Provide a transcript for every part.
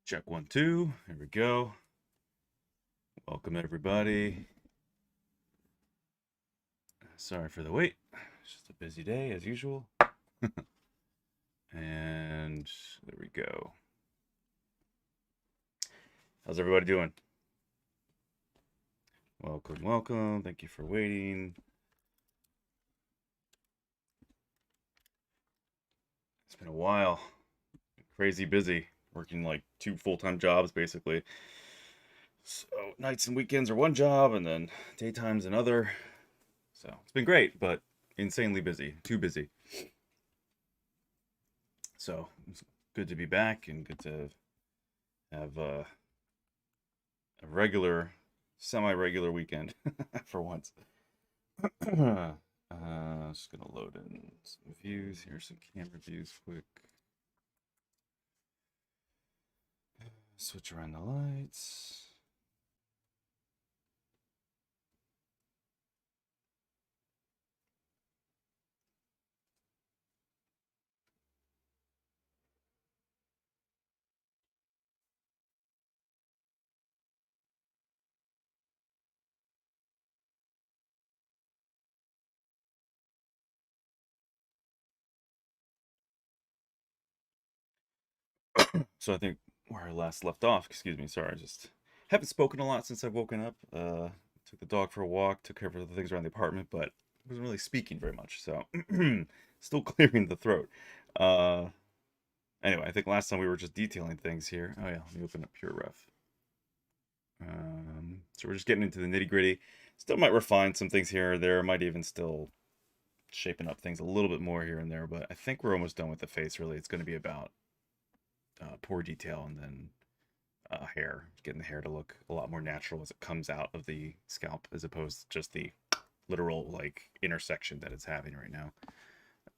Check 1, 2. Here we go. Welcome everybody. Sorry for the wait. It's just a busy day as usual. And there we go. How's everybody doing? Welcome, welcome. Thank you for waiting. It's been a while. Crazy busy. Working like 2 full-time jobs basically. So nights and weekends are one job and then daytime's another. So it's been great, but insanely busy. Too busy. So it's good to be back and good to have a regular, semi-regular weekend for once. Just gonna load in some views here, some camera views quick. Switch around the lights. So I think where I last left off, excuse me, sorry, I just haven't spoken a lot since I've woken up. Took the dog for a walk, took care of the things around the apartment, but wasn't really speaking very much, so still clearing the throat. Uh, anyway, I think last time we were just detailing things here. Oh yeah, let me open up Pure Ref. So we're just getting into the nitty gritty. Still might refine some things here or there. Might even still shaping up things a little bit more here and there, but I think we're almost done with the face. Really, it's going to be about pore detail and then hair, getting the hair to look a lot more natural as it comes out of the scalp, as opposed to just the literal like intersection that it's having right now.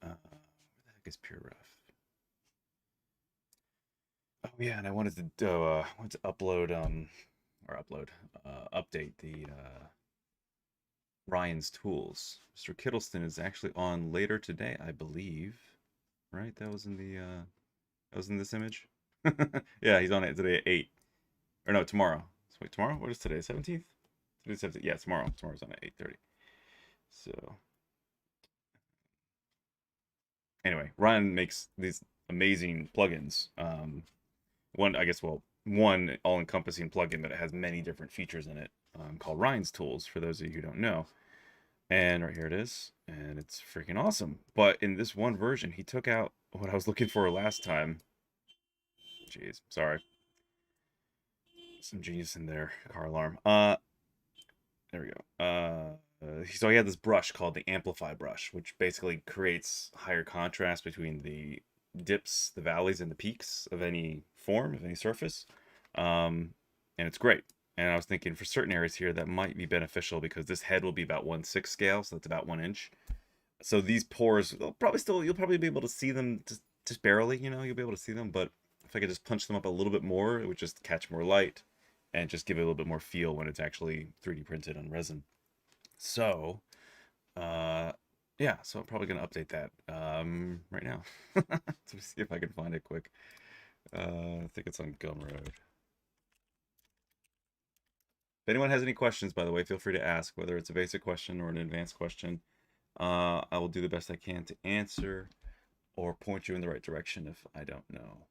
Where the heck is Pure Ref? Oh yeah, and I wanted to upload update the Ryan's tools. Mr. Kittleston is actually on later today, I believe. Right? That was in the that was in this image. Yeah, he's on it today at 8. Or no, tomorrow. So wait, tomorrow? What is today? 17th? Today's 17th. Yeah, tomorrow. Tomorrow's on at 8:30. So anyway, Ryan makes these amazing plugins. One all-encompassing plugin, but it has many different features in it, called Ryan's Tools, for those of you who don't know. And right here it is, and it's freaking awesome. But in this one version, he took out what I was looking for last time. Jeez, sorry. Some genius in there. Car alarm. There we go. So he had this brush called the amplify brush, which basically creates higher contrast between the dips, the valleys, and the peaks of any form, of any surface. And it's great. And I was thinking for certain areas here that might be beneficial because this head will be about 1/6 scale, so that's about 1 inch. So these pores, you'll probably be able to see them just barely, you'll be able to see them, but if I could just punch them up a little bit more, it would just catch more light and just give it a little bit more feel when it's actually 3D printed on resin. So, uh, yeah, so I'm probably gonna update that right now. To see if I can find it quick. I think it's on Gumroad. If anyone has any questions, by the way, feel free to ask, whether it's a basic question or an advanced question. I will do the best I can to answer or point you in the right direction if I don't know.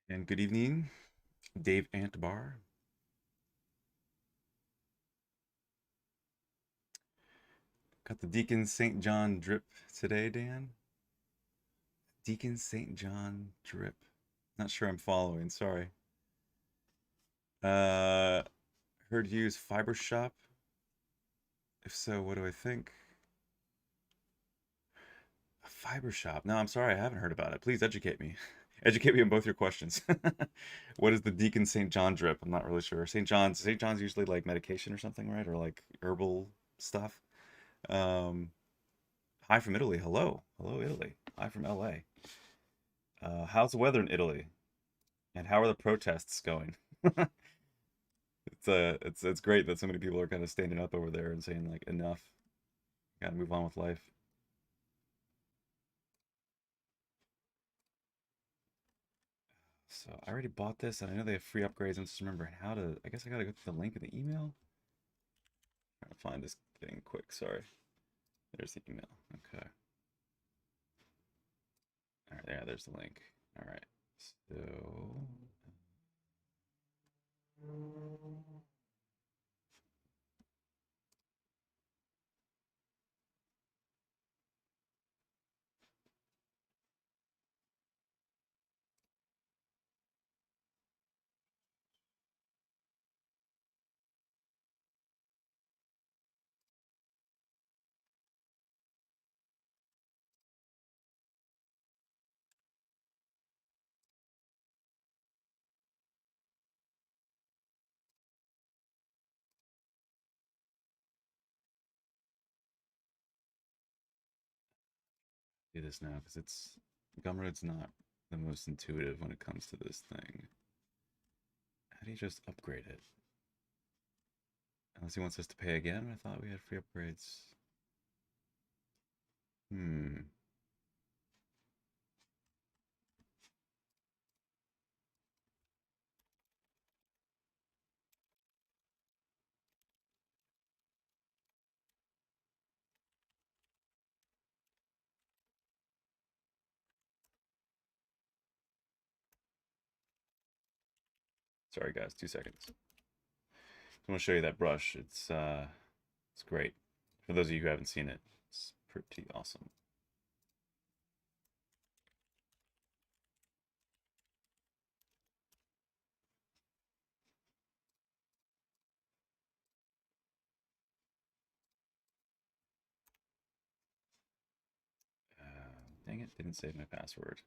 And good evening, Dave Antbar. Got the Deacon St. John drip today, Dan. Deacon St. John drip. Not sure I'm following, sorry. Heard you use Fiber Shop. If so, what do I think? A Fiber Shop. No, I'm sorry, I haven't heard about it. Please educate me. Educate me on both your questions. What is the Deacon St. John drip? I'm not really sure. St. John's usually like medication or something, right? Or like herbal stuff. Um, Hi from Italy. Hello. Hello, Italy. Hi from LA. How's the weather in Italy? And how are the protests going? It's great that so many people are kind of standing up over there and saying like enough. Gotta move on with life. So I already bought this and I know they have free upgrades. I'm just remembering how to, I guess I gotta go to the link in the email. Trying to find this thing quick, sorry. There's the email. Okay. All right, yeah, there's the link. All right. So do this now because Gumroad's not the most intuitive when it comes to this thing. How do you just upgrade it? Unless he wants us to pay again? I thought we had free upgrades. Hmm. Sorry guys, 2 seconds. I want to show you that brush. It's great. For those of you who haven't seen it, it's pretty awesome. Dang it, didn't save my password.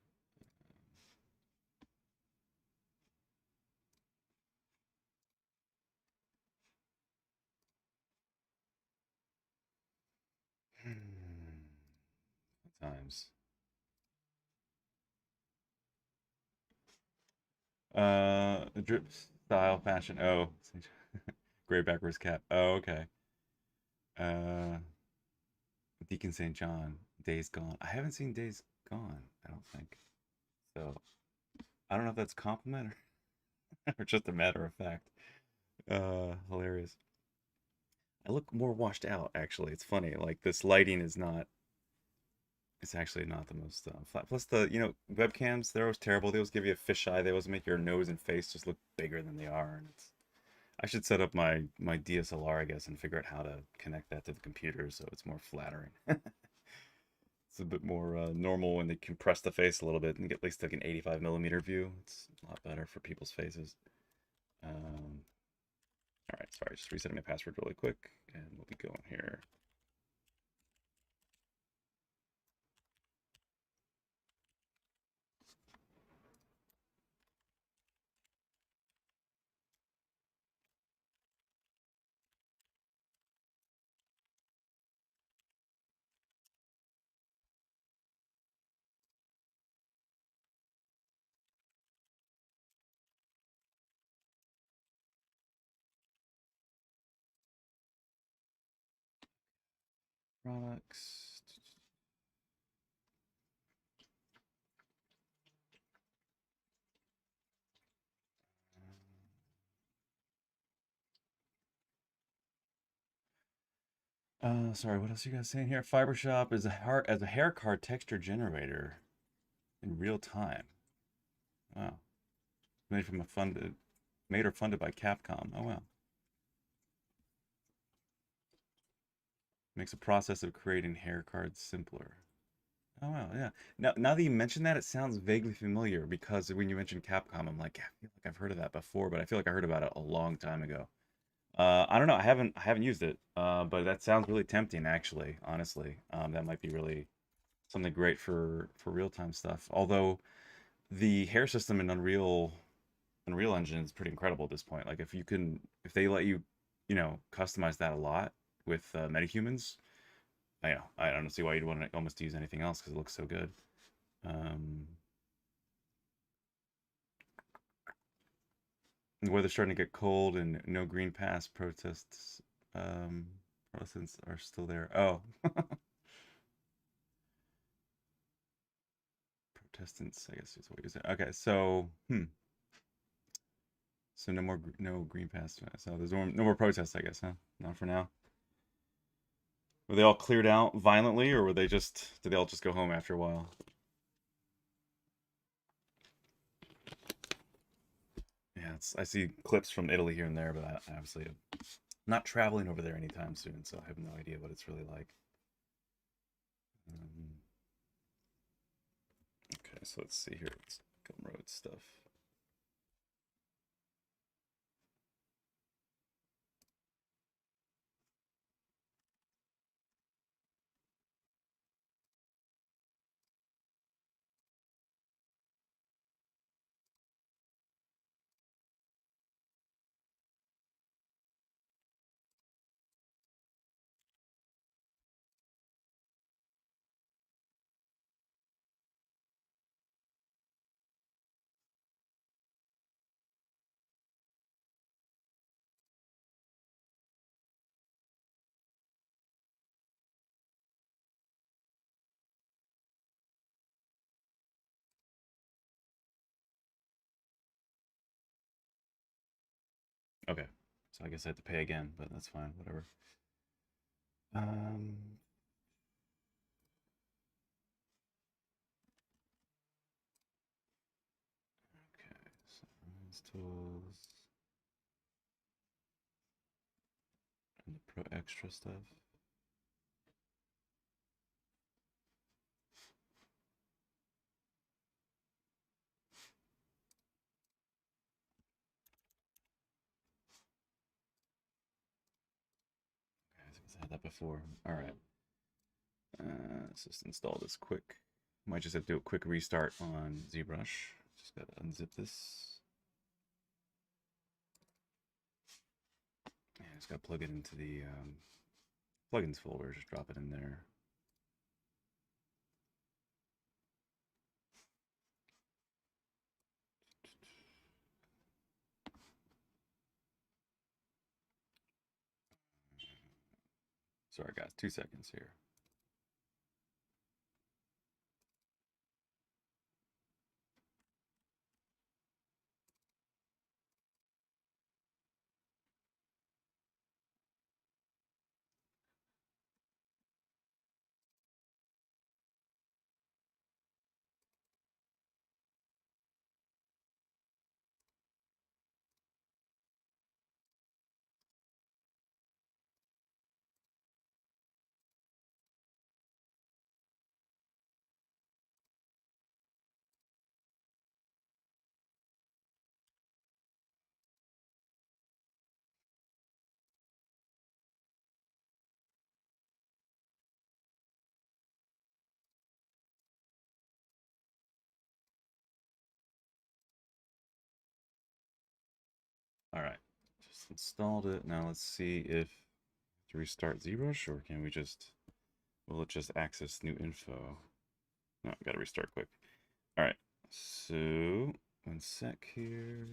Times. Drip style fashion. Oh, gray backwards cap. Oh, okay. Uh, Deacon St. John. Days Gone. I haven't seen Days Gone. I don't think. So I don't know if that's a compliment or just a matter of fact. Hilarious. I look more washed out. Actually, it's funny. Like this lighting is not. It's actually not the most flat. Plus the webcams, they're always terrible. They always give you a fisheye. They always make your nose and face just look bigger than they are, and it's. I should set up my DSLR, I guess, and figure out how to connect that to the computer so it's more flattering. It's a bit more normal when they compress the face a little bit and get at least like an 85 millimeter view. It's a lot better for people's faces. All right, sorry, just resetting my password really quick, and we'll be going here. Products. Sorry, what else are you guys saying here? Fibershop is as a hair card texture generator in real time. Wow. Made or funded by Capcom. Oh wow. Makes the process of creating hair cards simpler. Oh wow, yeah. Now that you mention that, it sounds vaguely familiar because when you mentioned Capcom, I'm like, I feel like I've heard of that before, but I feel like I heard about it a long time ago. I don't know. I haven't used it, but that sounds really tempting, actually. Honestly, that might be really something great for real time stuff. Although the hair system in Unreal Engine is pretty incredible at this point. Like if they let you, customize that a lot with Metahumans, I don't see why you'd want to almost use anything else because it looks so good. The weather's starting to get cold and no green pass protests. Protestants are still there. Oh, Protestants, I guess is what you're saying. Okay, so so no green pass. So there's no more protests, I guess, huh? Not for now. Were they all cleared out violently, or did they all just go home after a while? Yeah, I see clips from Italy here and there, but I obviously am not traveling over there anytime soon, so I have no idea what it's really like. Okay, so let's see here. It's Gumroad stuff. Okay, so I guess I have to pay again, but that's fine, whatever. Okay, so tools and the Pro Extra stuff. I had that before. All right. Let's just install this quick. Might just have to do a quick restart on ZBrush. Just gotta unzip this. Yeah, just gotta plug it into the plugins folder. Just drop it in there. Sorry, guys. 2 seconds here. All right. Just installed it. Now let's see if to restart ZBrush, or can we just, will it just access new info? No, gotta restart quick. All right. So 1 sec here.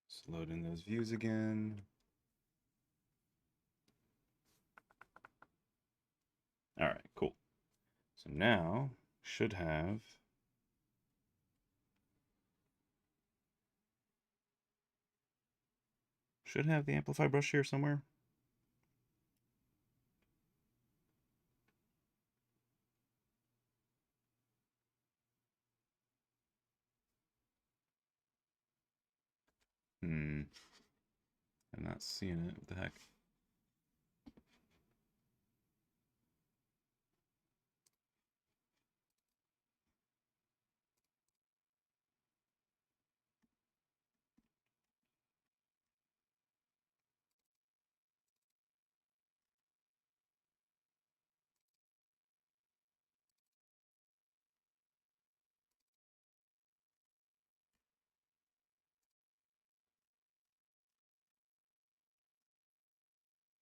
Just load in those views again. All right, cool. So now should have the amplify brush here somewhere. I'm not seeing it. What the heck?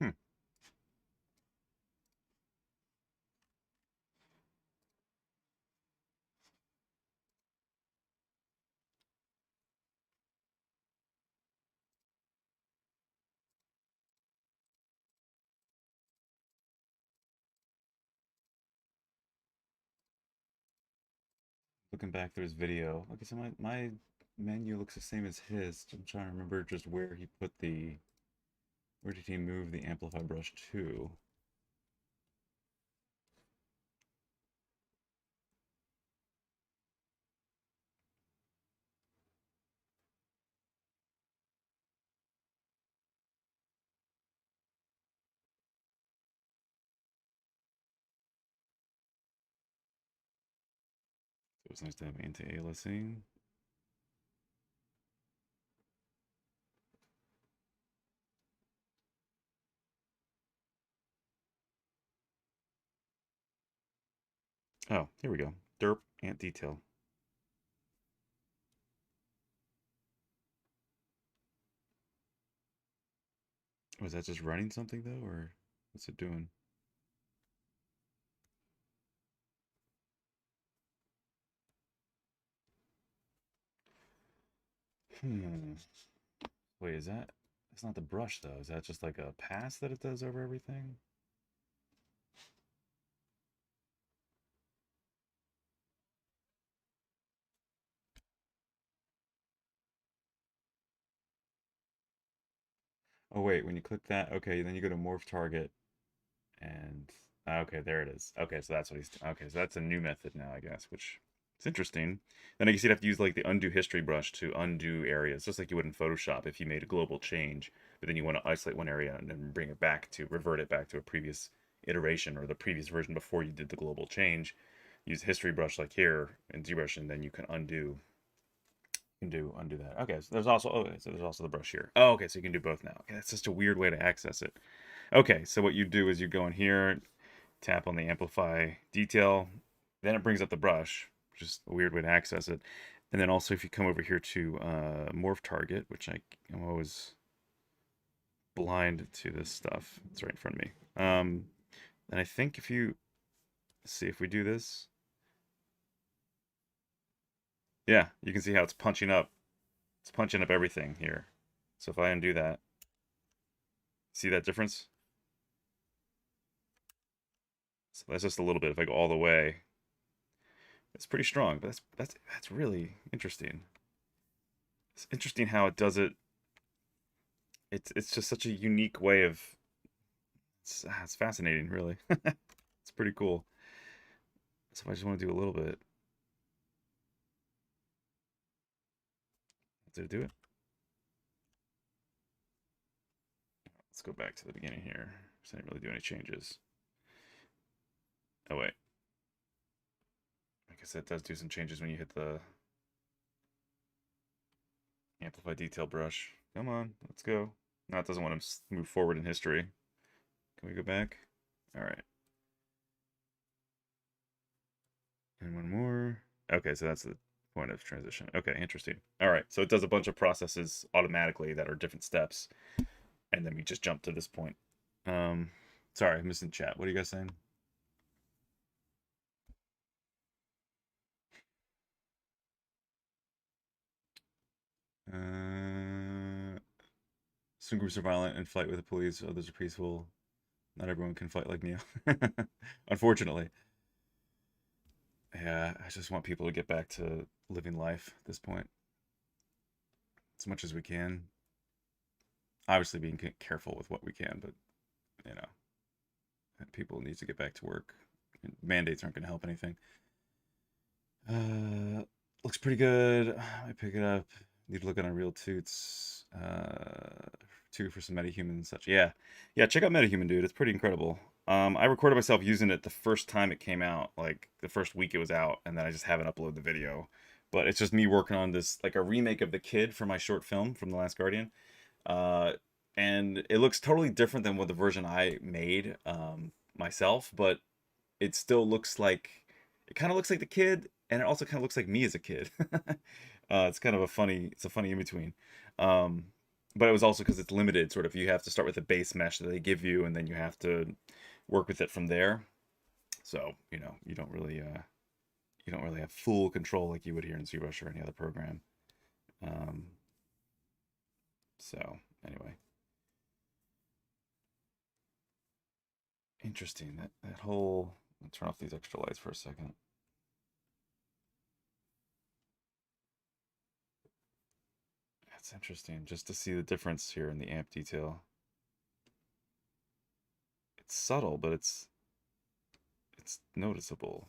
Hmm. Looking back through his video. Okay, so my menu looks the same as his. I'm trying to remember just where he put the... Where did he move the amplify brush to? It was nice to have anti-aliasing. Oh, here we go. Derp ant detail. Was that just running something though, or what's it doing? Hmm. Wait, is that... It's not the brush though. Is that just like a pass that it does over everything? Oh wait, when you click that, okay, then you go to morph target and okay, there it is. Okay, so that's what he's okay, so that's a new method now, I guess, which is interesting. Then I guess you'd have to use like the undo history brush to undo areas, just like you would in Photoshop if you made a global change, but then you want to isolate one area and then bring it back to revert it back to a previous iteration or the previous version before you did the global change. Use history brush like here in ZBrush, and then you can undo that. Okay, so there's also so there's also the brush here. Oh, okay, so you can do both now. Okay, that's just a weird way to access it. Okay, so what you do is you go in here, tap on the amplify detail, then it brings up the brush, which is a weird way to access it. And then also if you come over here to morph target, which I'm always blind to this stuff. It's right in front of me. And I think if you see if we do this, yeah, you can see how it's punching up. It's punching up everything here. So if I undo that, see that difference? So that's just a little bit. If I go all the way, it's pretty strong. But that's really interesting. It's interesting how it does it. It's just such a unique way of. It's fascinating, really. It's pretty cool. So if I just want to do a little bit, did it do it? Let's go back to the beginning here. So I didn't really do any changes. Oh wait, I guess that does do some changes when you hit the amplify detail brush. Come on, let's go. No, it doesn't want to move forward in history. Can we go back? All right. And one more. Okay, so that's the point of transition. Okay, interesting. All right, so it does a bunch of processes automatically that are different steps, and then we just jump to this point. Sorry, I'm missing chat. What are you guys saying? Some groups are violent and fight with the police. Others are peaceful. Not everyone can fight like Neo. Unfortunately. Yeah, I just want people to get back to living life at this point. As much as we can. Obviously being careful with what we can, but, you know, people need to get back to work. Mandates aren't going to help anything. Looks pretty good. I pick it up. Need to look at Unreal Toots 2 for some Metahumans and such. Yeah, yeah. Check out Metahuman, dude. It's pretty incredible. I recorded myself using it the first time it came out, like the first week it was out, and then I just haven't uploaded the video. But it's just me working on this, like a remake of The Kid for my short film from The Last Guardian. Uh, and it looks totally different than what the version I made myself, but it still looks like, it kind of looks like The Kid, and it also kind of looks like me as a kid. It's kind of a funny, it's a funny in between. Um, but it was also because it's limited, sort of. You have to start with a base mesh that they give you, and then you have to work with it from there. So you know, you don't really have full control like you would here in ZBrush or any other program. Um, so anyway, interesting that whole. I'll turn off these extra lights for a second. That's interesting, just to see the difference here in the amp detail. It's subtle, but it's noticeable.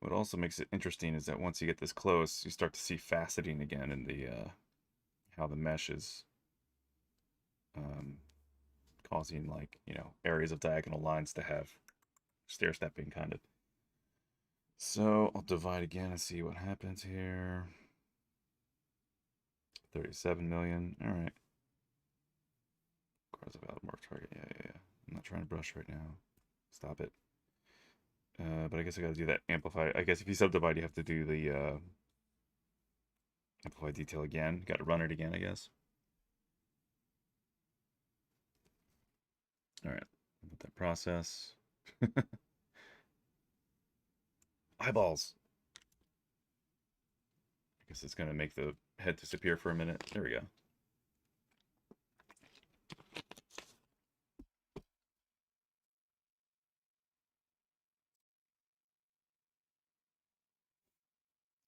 What also makes it interesting is that once you get this close, you start to see faceting again in the how the mesh is um, causing, like, you know, areas of diagonal lines to have stair stepping kind of. So I'll divide again and see what happens here. 37 million. All right. Cars about morph target. Yeah. I'm not trying to brush right now. Stop it. But I guess I got to do that amplify. I guess if you subdivide, you have to do the amplify detail again. Got to run it again, I guess. All right. Let that process. Eyeballs. I guess it's going to make the head disappear for a minute. There we go.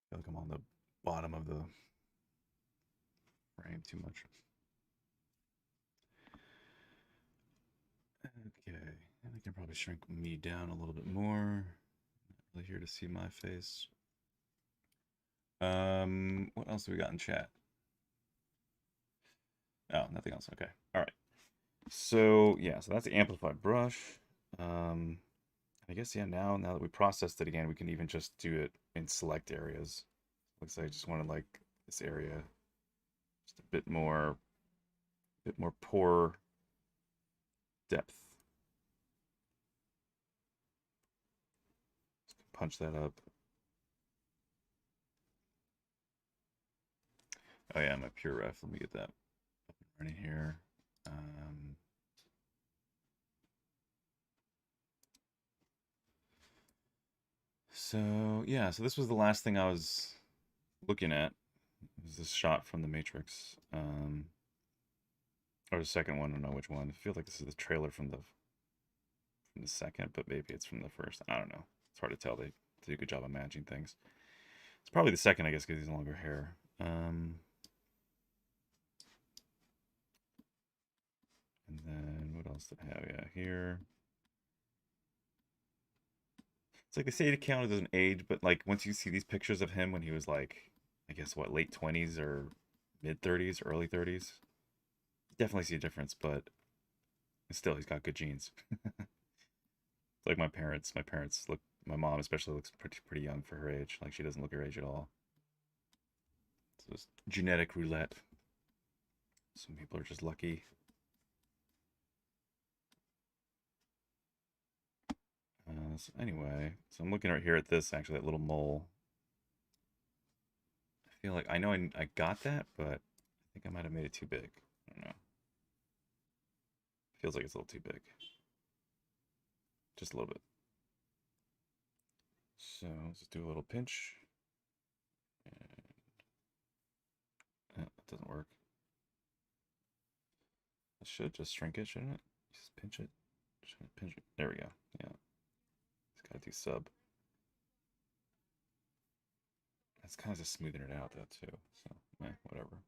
I feel like I'm on the bottom of the frame too much. Okay, and I can probably shrink me down a little bit more. Not really here to see my face. What else do we got in chat? Oh, nothing else. Okay, all right. So yeah, so that's the amplified brush. I guess yeah. Now that we processed it again, we can even just do it in select areas. Looks like I just wanted like this area, just a bit more pore depth. Punch that up. Oh yeah, my pure ref. Let me get that up and running here. So yeah, so this was the last thing I was looking at. It was this shot from the Matrix, or the second one. I don't know which one. I feel like this is the trailer from the second, but maybe it's from the first. I don't know. It's hard to tell. They do a good job of matching things. It's probably the second, I guess, because he's longer hair. And then what else did I have? Yeah, here. It's like they say the counter doesn't age, but like once you see these pictures of him when he was like, I guess what, late 20s or mid 30s, early 30s, definitely see a difference, but still he's got good genes. It's like my parents. My parents look. My mom especially looks pretty young for her age. Like she doesn't look her age at all. So it's genetic roulette. Some people are just lucky. So anyway, so I'm looking right here at this, actually, that little mole. I feel like I know I got that, but I think I might have made it too big. I don't know. Feels like it's a little too big. Just a little bit. So let's just do a little pinch. And that doesn't work. I should just shrink it, shouldn't it? Just pinch it. There we go. Yeah. Just gotta do sub. That's kind of just smoothing it out though too. So whatever.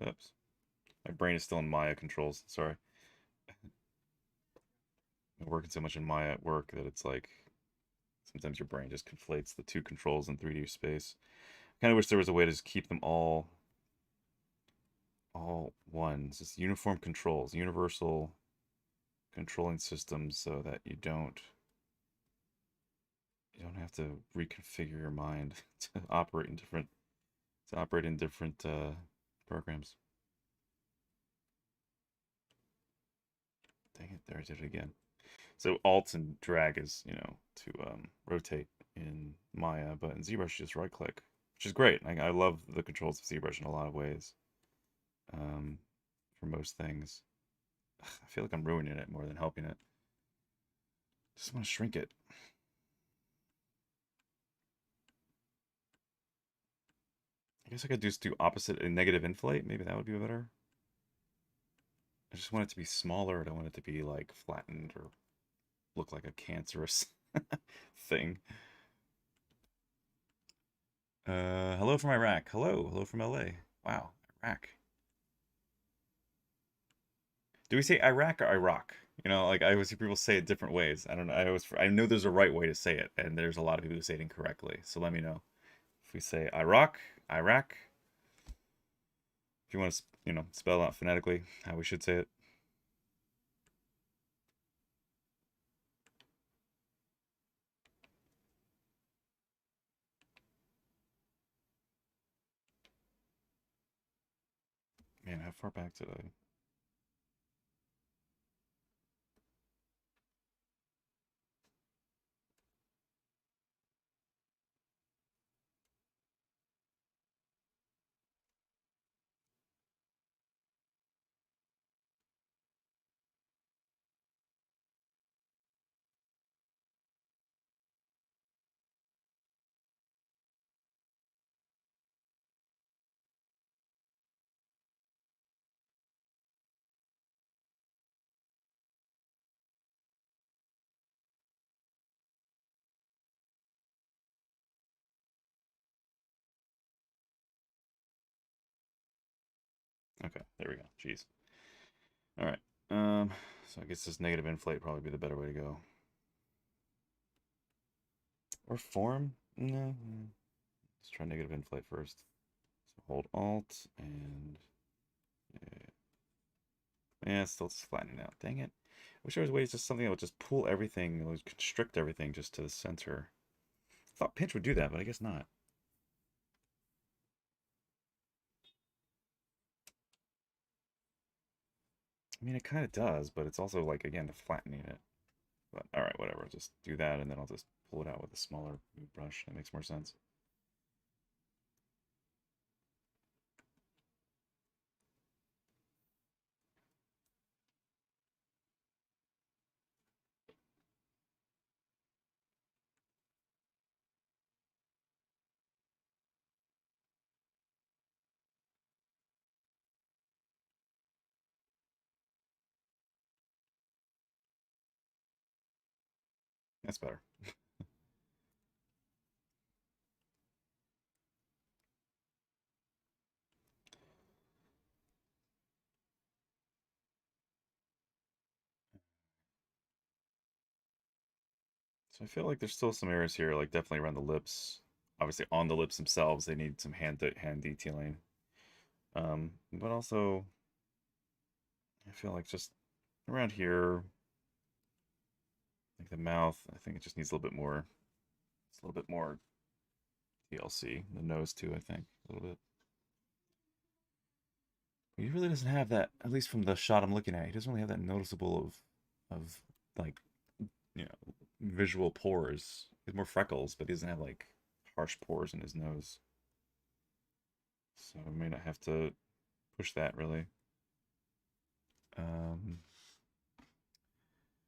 Oops. My brain is still in Maya controls. Sorry. I'm working so much in Maya at work that it's like sometimes your brain just conflates the two controls in 3D space. I kind of wish there was a way to just keep them all one. It's just uniform controls, universal controlling systems, so that you don't have to reconfigure your mind to operate in different programs. Dang it, there I did it again. So Alt and drag is, to rotate in Maya, but in ZBrush you just right click, which is great. I love the controls of ZBrush in a lot of ways. For most things. I feel like I'm ruining it more than helping it. Just want to shrink it. I guess I could just do opposite and negative inflate. Maybe that would be better. I just want it to be smaller. I don't want it to be like flattened or look like a cancerous thing. Hello from Iraq. Hello from LA. Wow, Iraq. Do we say Iraq or Iraq? Like I always see people say it different ways. I don't know. I know there's a right way to say it, and there's a lot of people who say it incorrectly. So let me know if we say Iraq, Iraq. If you want to, spell out phonetically how we should say it. Man, how far back did I? Okay, there we go. Jeez. All right. So I guess this negative inflate probably be the better way to go. Or form? No. Let's try negative inflate first. So hold Alt and yeah, it's still just flattening out. Dang it. I wish there was ways just something that would just pull everything, that would constrict everything just to the center. I thought pinch would do that, but I guess not. I mean, it kind of does, but it's also like, again, flattening it. But all right, whatever. Just do that, and then I'll just pull it out with a smaller brush. That makes more sense. That's better. So I feel like there's still some areas here, like definitely around the lips. Obviously, on the lips themselves, they need some hand detailing. But also, I feel like just around here, like the mouth, I think it just needs a little bit more. It's a little bit more TLC. The nose too, I think, a little bit. He really doesn't have that, at least from the shot I'm looking at. He doesn't really have that noticeable of like, visual pores. He has more freckles, but he doesn't have like harsh pores in his nose. So I may not have to push that really.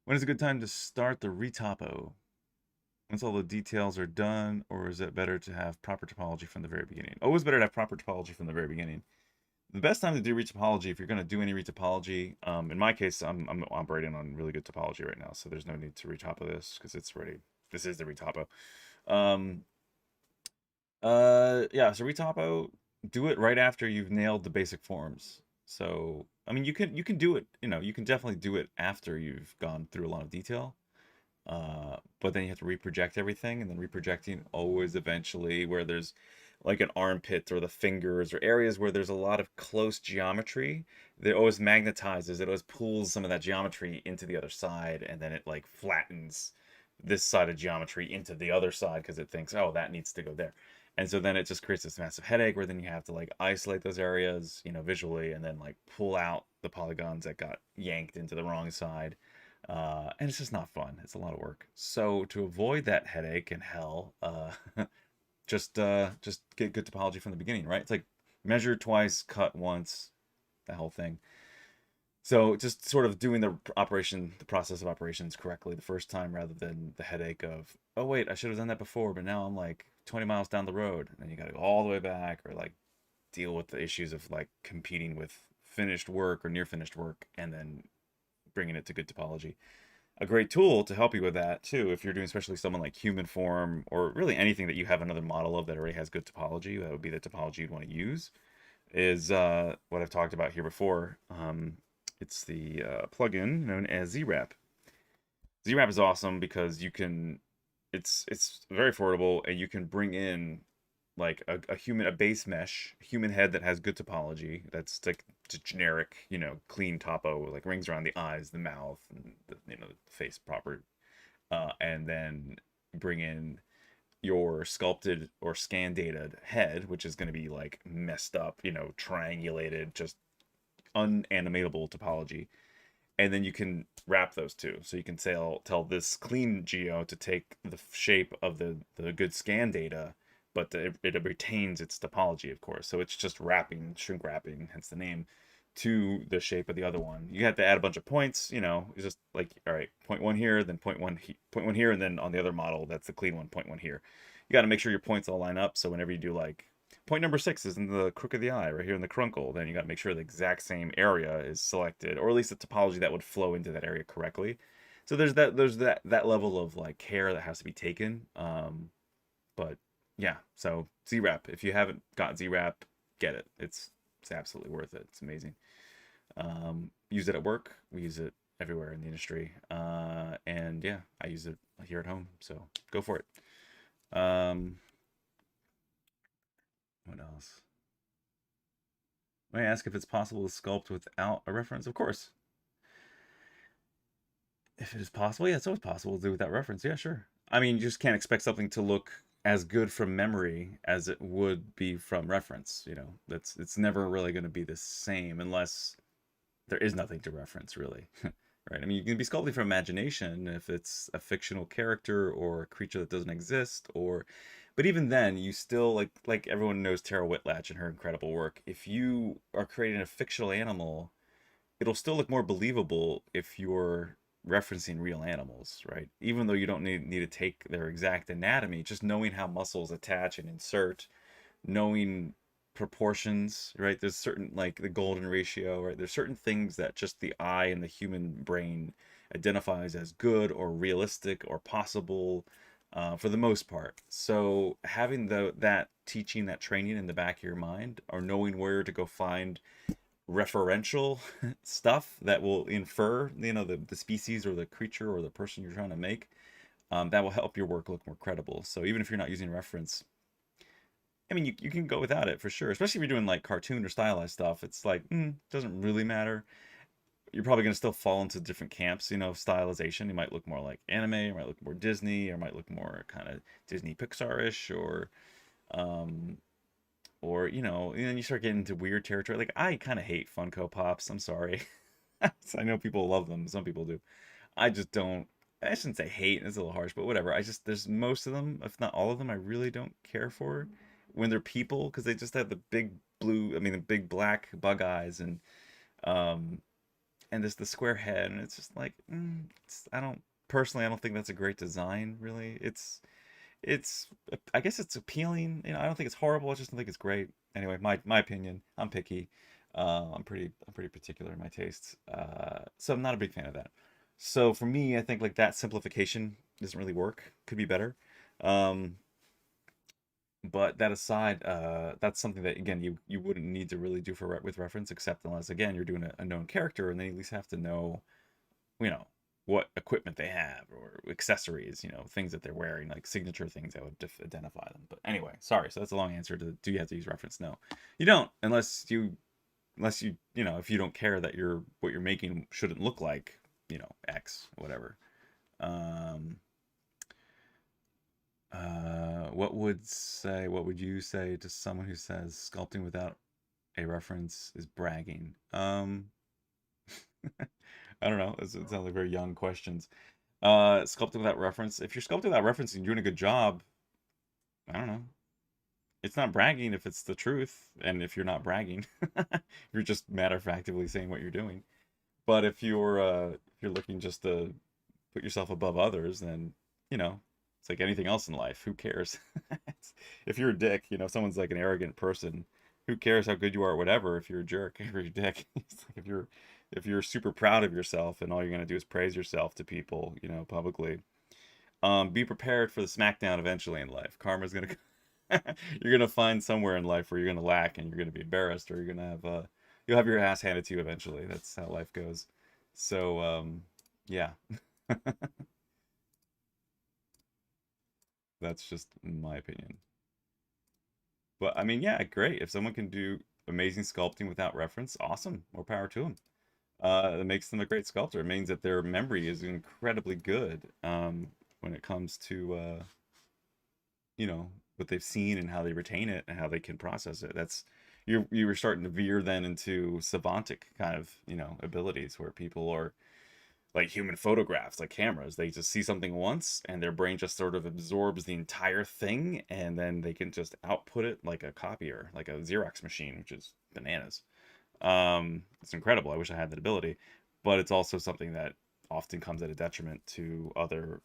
When is a good time to start the retopo? Once all the details are done, or is it better to have proper topology from the very beginning? Always better to have proper topology from the very beginning. the best time to do retopology, if you're going to do any retopology, in my case, I'm operating on really good topology right now, so there's no need to retopo this because it's ready. This is the retopo. Um, yeah, so retopo, do it right after you've nailed the basic forms. So, I mean, you can do it, you can definitely do it after you've gone through a lot of detail. But then you have to reproject everything, and then reprojecting always eventually where there's like an armpit or the fingers or areas where there's a lot of close geometry, that always magnetizes, it always pulls some of that geometry into the other side, and then it like flattens this side of geometry into the other side because it thinks, oh, that needs to go there. And so then it just creates this massive headache where then you have to like isolate those areas, visually, and then like pull out the polygons that got yanked into the wrong side. And it's just not fun. It's a lot of work. So to avoid that headache and hell, just get good topology from the beginning, right? It's like measure twice, cut once, that whole thing. So just sort of doing the process of operations correctly the first time, rather than the headache of, oh wait, I should have done that before, but now I'm like 20 miles down the road, and then you got to go all the way back, or like deal with the issues of like competing with finished work or near finished work, and then bringing it to good topology. A great tool to help you with that too, if you're doing especially someone like human form, or really anything that you have another model of that already has good topology, that would be the topology you'd want to use, is what I've talked about here before. It's the plugin known as ZWrap. ZWrap is awesome because it's very affordable, and you can bring in like a base mesh human head that has good topology, that's like just generic, clean topo, like rings around the eyes, the mouth, and the face proper, and then bring in your sculpted or scan data head, which is going to be like messed up, triangulated, just unanimatable topology. And then you can wrap those two, so you can tell this clean geo to take the shape of the good scan data, but it retains its topology, of course. So it's just wrapping, shrink wrapping, hence the name, to the shape of the other one. You have to add a bunch of points, it's just like, all right, point one here, then point one here, and then on the other model, that's the clean one, point one here. You got to make sure your points all line up, so whenever you do like point number 6 is in the crook of the eye, right here in the crunkle, then you got to make sure the exact same area is selected, or at least the topology that would flow into that area correctly. So there's that level of like care that has to be taken. But yeah, so ZWrap, if you haven't got ZWrap, get it. It's absolutely worth it. It's amazing. Use it at work. We use it everywhere in the industry. And yeah, I use it here at home. So go for it. What else? May I ask if it's possible to sculpt without a reference? Of course. If it is possible, yeah, it's always possible to do without reference. Yeah, sure. I mean, you just can't expect something to look as good from memory as it would be from reference. It's never really going to be the same unless there is nothing to reference, really. Right? I mean, you can be sculpting from imagination if it's a fictional character or a creature that doesn't exist, but even then, you still like everyone knows Tara Whitlatch and her incredible work. If you are creating a fictional animal, it'll still look more believable if you're referencing real animals, right? Even though you don't need to take their exact anatomy, just knowing how muscles attach and insert, knowing proportions, right? There's certain, like the golden ratio, right? There's certain things that just the eye and the human brain identifies as good or realistic or possible, for the most part. So having that teaching, that training in the back of your mind, or knowing where to go find referential stuff that will infer, the species or the creature or the person you're trying to make, that will help your work look more credible. So even if you're not using reference, I mean, you can go without it for sure, especially if you're doing like cartoon or stylized stuff. It's like, doesn't really matter. You're probably going to still fall into different camps, of stylization. You might look more like anime, or might look more Disney, or might look more kind of Disney Pixar-ish, um, and then you start getting into weird territory. Like, I kind of hate Funko Pops. I'm sorry. I know people love them. Some people do. I just don't. I shouldn't say hate. It's a little harsh, but whatever. There's most of them, if not all of them, I really don't care for when they're people, because they just have the big the big black bug eyes, um, and this the square head, and it's just like, I don't think that's a great design, really. It's I guess it's appealing. I don't think it's horrible. I just don't think it's great. Anyway, my opinion. I'm picky. I'm pretty particular in my tastes, so I'm not a big fan of that. So for me, I think like that simplification doesn't really work. Could be better. Um, but that aside, that's something that again you wouldn't need to really do for with reference, except unless again you're doing a known character, and then you at least have to know, you know, what equipment they have or accessories, things that they're wearing, like signature things that would identify them. But anyway, sorry. So that's a long answer to do you have to use reference? No, you don't, unless you if you don't care that what you're making shouldn't look like, X, whatever. Um, what would you say to someone who says sculpting without a reference is bragging? I don't know. It sounds like very young questions. Sculpting without reference. If you're sculpting without reference and you're doing a good job, I don't know. It's not bragging if it's the truth, and if you're not bragging, you're just matter of factly saying what you're doing. But if you're looking just to put yourself above others, then it's like anything else in life. Who cares? If you're a dick, if someone's like an arrogant person, who cares how good you are or whatever? If you're a jerk, if you're a dick, it's like if you're super proud of yourself and all you're gonna do is praise yourself to people, publicly. Be prepared for the smackdown eventually in life. Karma's gonna you're gonna find somewhere in life where you're gonna lack and you're gonna be embarrassed, or you're gonna have you'll have your ass handed to you eventually. That's how life goes. So yeah. That's just my opinion. But I mean, yeah, great. If someone can do amazing sculpting without reference, awesome. More power to them. It makes them a great sculptor. It means that their memory is incredibly good, when it comes to what they've seen and how they retain it and how they can process it. That's you were starting to veer then into savantic kind of abilities where people are like human photographs, like cameras. They just see something once and their brain just sort of absorbs the entire thing, and then they can just output it like a copier, like a Xerox machine, which is bananas. It's incredible. I wish I had that ability, but it's also something that often comes at a detriment to other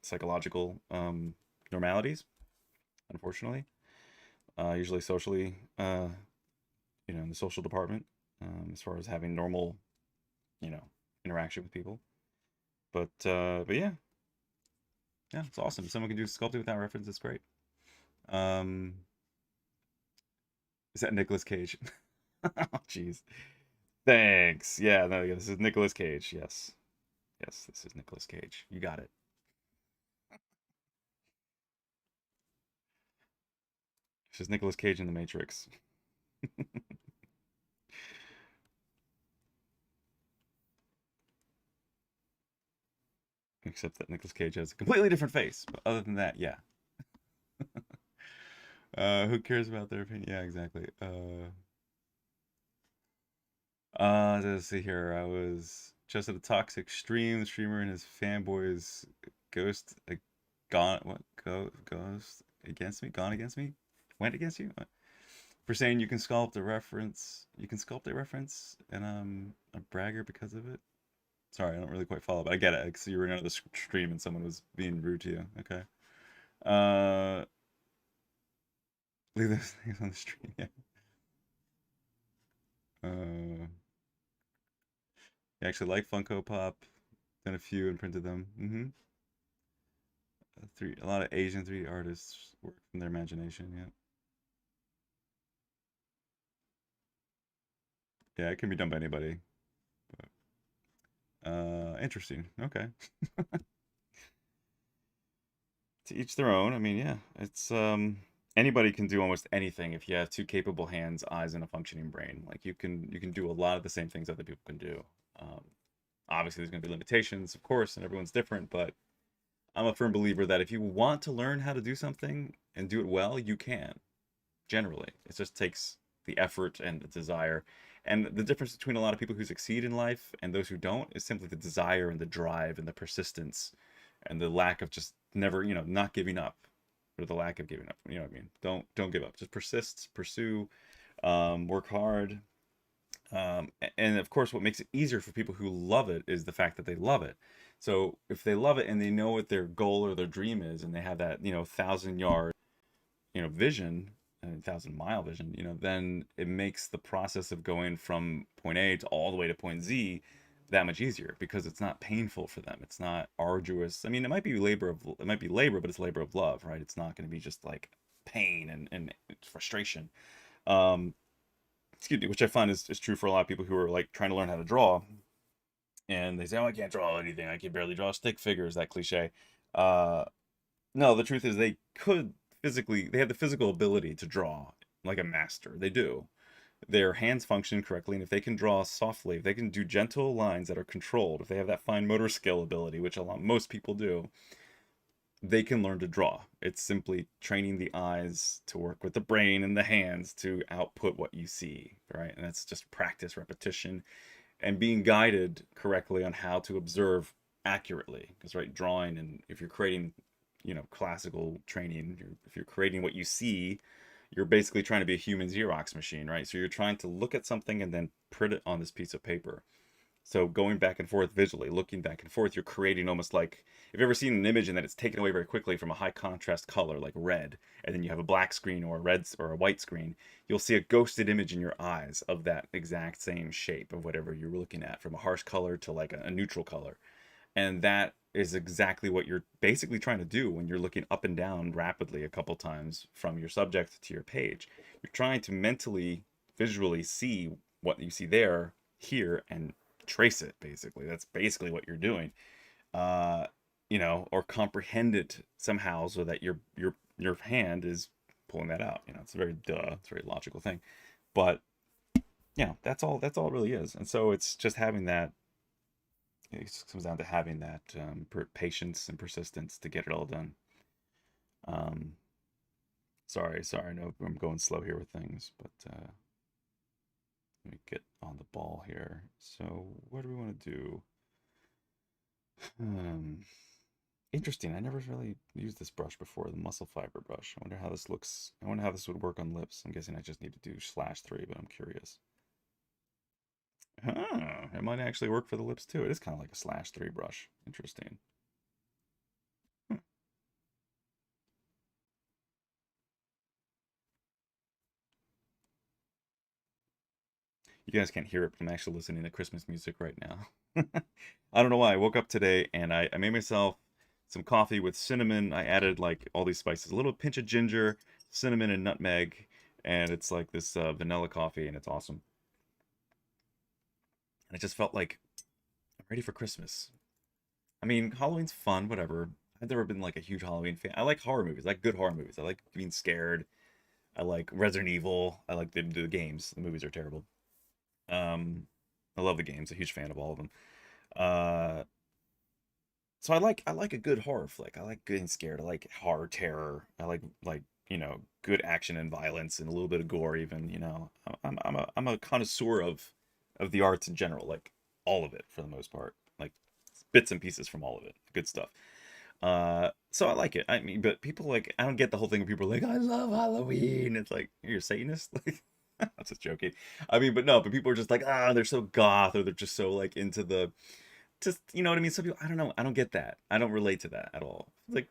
psychological normalities, unfortunately. Usually socially, in the social department, as far as having normal, you know, interaction with people. But yeah, yeah, it's awesome. If someone can do sculpting without reference, it's great. Um, is that Nicolas Cage? Oh, jeez. Thanks. Yeah, no, yeah, this is Nicolas Cage. Yes, yes, this is Nicolas Cage. You got it. This is Nicolas Cage in the Matrix. Except that Nicolas Cage has a completely different face. But other than that, yeah. Who cares about their opinion? Yeah, exactly. Let's see here. I was just at a toxic stream. The streamer and his fanboys ghost gone what ghost against me? Gone against me? Went against you? What? For saying you can sculpt a reference. You can sculpt a reference, and I'm a bragger because of it. Sorry, I don't really quite follow, but I get it. So you were in another stream and someone was being rude to you. Okay. Uh, leave those things on the stream. Yeah. Uh, you actually like Funko Pop. Done a few and printed them. A lot of Asian 3D artists work from their imagination. Yeah. Yeah, it can be done by anybody. Interesting. Okay. To each their own. I mean, yeah, it's anybody can do almost anything if you have two capable hands, eyes, and a functioning brain. Like you can do a lot of the same things other people can do. Um, Obviously, there's going to be limitations, of course, and everyone's different. But I'm a firm believer that if you want to learn how to do something and do it well, you can. Generally, it just takes the effort and the desire. And the difference between a lot of people who succeed in life and those who don't is simply the desire and the drive and the persistence and the lack of just never, not giving up, or the lack of giving up. You know what I mean? Don't give up. Just persist, pursue, work hard. And of course, what makes it easier for people who love it is the fact that they love it. So if they love it and they know what their goal or their dream is, and they have that 1,000 yard vision, 1,000-mile vision, then it makes the process of going from point A to all the way to point Z that much easier because it's not painful for them. It's not arduous. I mean, it might be labor, but it's labor of love, right? It's not going to be just like pain and frustration. Um, Excuse me, which I find is true for a lot of people who are like trying to learn how to draw, and they say, "Oh, I can't draw anything. I can barely draw stick figures." That cliche. Uh, no, the truth is they have the physical ability to draw like a master. They do. Their hands function correctly, and if they can draw softly, if they can do gentle lines that are controlled, if they have that fine motor skill ability, which most people do, they can learn to draw. It's simply training the eyes to work with the brain and the hands to output what you see, right? And that's just practice, repetition, and being guided correctly on how to observe accurately. Because, right, drawing, and if you're creating, classical training, if you're creating what you see, you're basically trying to be a human Xerox machine, right? So you're trying to look at something and then print it on this piece of paper. So going back and forth visually, looking back and forth, you're creating almost like, if you've ever seen an image and then it's taken away very quickly from a high contrast color like red, and then you have a black screen or a red or a white screen, you'll see a ghosted image in your eyes of that exact same shape of whatever you're looking at, from a harsh color to like a neutral color. And that is exactly what you're basically trying to do when you're looking up and down rapidly a couple times from your subject to your page. You're trying to mentally, visually see what you see there, here, and trace it. Basically, that's basically what you're doing. uh or comprehend it somehow so that your hand is pulling that out. It's a it's a very logical thing. But that's all it really is. And so it's just having that, it just comes down to having that patience and persistence to get it all done. um sorry, I know I'm going slow here with things, but let me get on the ball here. So what do we want to do? Um, Interesting. I never really used this brush before, the muscle fiber brush. I wonder how this looks. I wonder how this would work on lips. I'm guessing I just need to do /3, but I'm curious. It might actually work for the lips too. It is kind of like a /3 brush. Interesting. You guys can't hear it, but I'm actually listening to Christmas music right now. I don't know why. I woke up today and I made myself some coffee with cinnamon. I added like all these spices, a little pinch of ginger, cinnamon, and nutmeg, and it's like this vanilla coffee, and it's awesome. And I just felt like I'm ready for Christmas. I mean, Halloween's fun, whatever. I've never been like a huge Halloween fan. I like horror movies. I like good horror movies. I like being scared. I like Resident Evil. I like the games. The movies are terrible. Um, I love the games. A huge fan of all of them. Uh, so I like a good horror flick. I like getting scared. I like horror terror. I like good action and violence and a little bit of gore even. I'm a connoisseur of the arts in general, like all of it for the most part, like bits and pieces from all of it. Good stuff. So I like it. I mean, but people like, I don't get the whole thing of people are like, I love Halloween. It's like, you're a Satanist? Like, I'm just joking. I mean, but no, but people are just like, they're so goth, or they're just so like into the, just, you know what I mean? Some people, I don't know. I don't get that. I don't relate to that at all. It's like,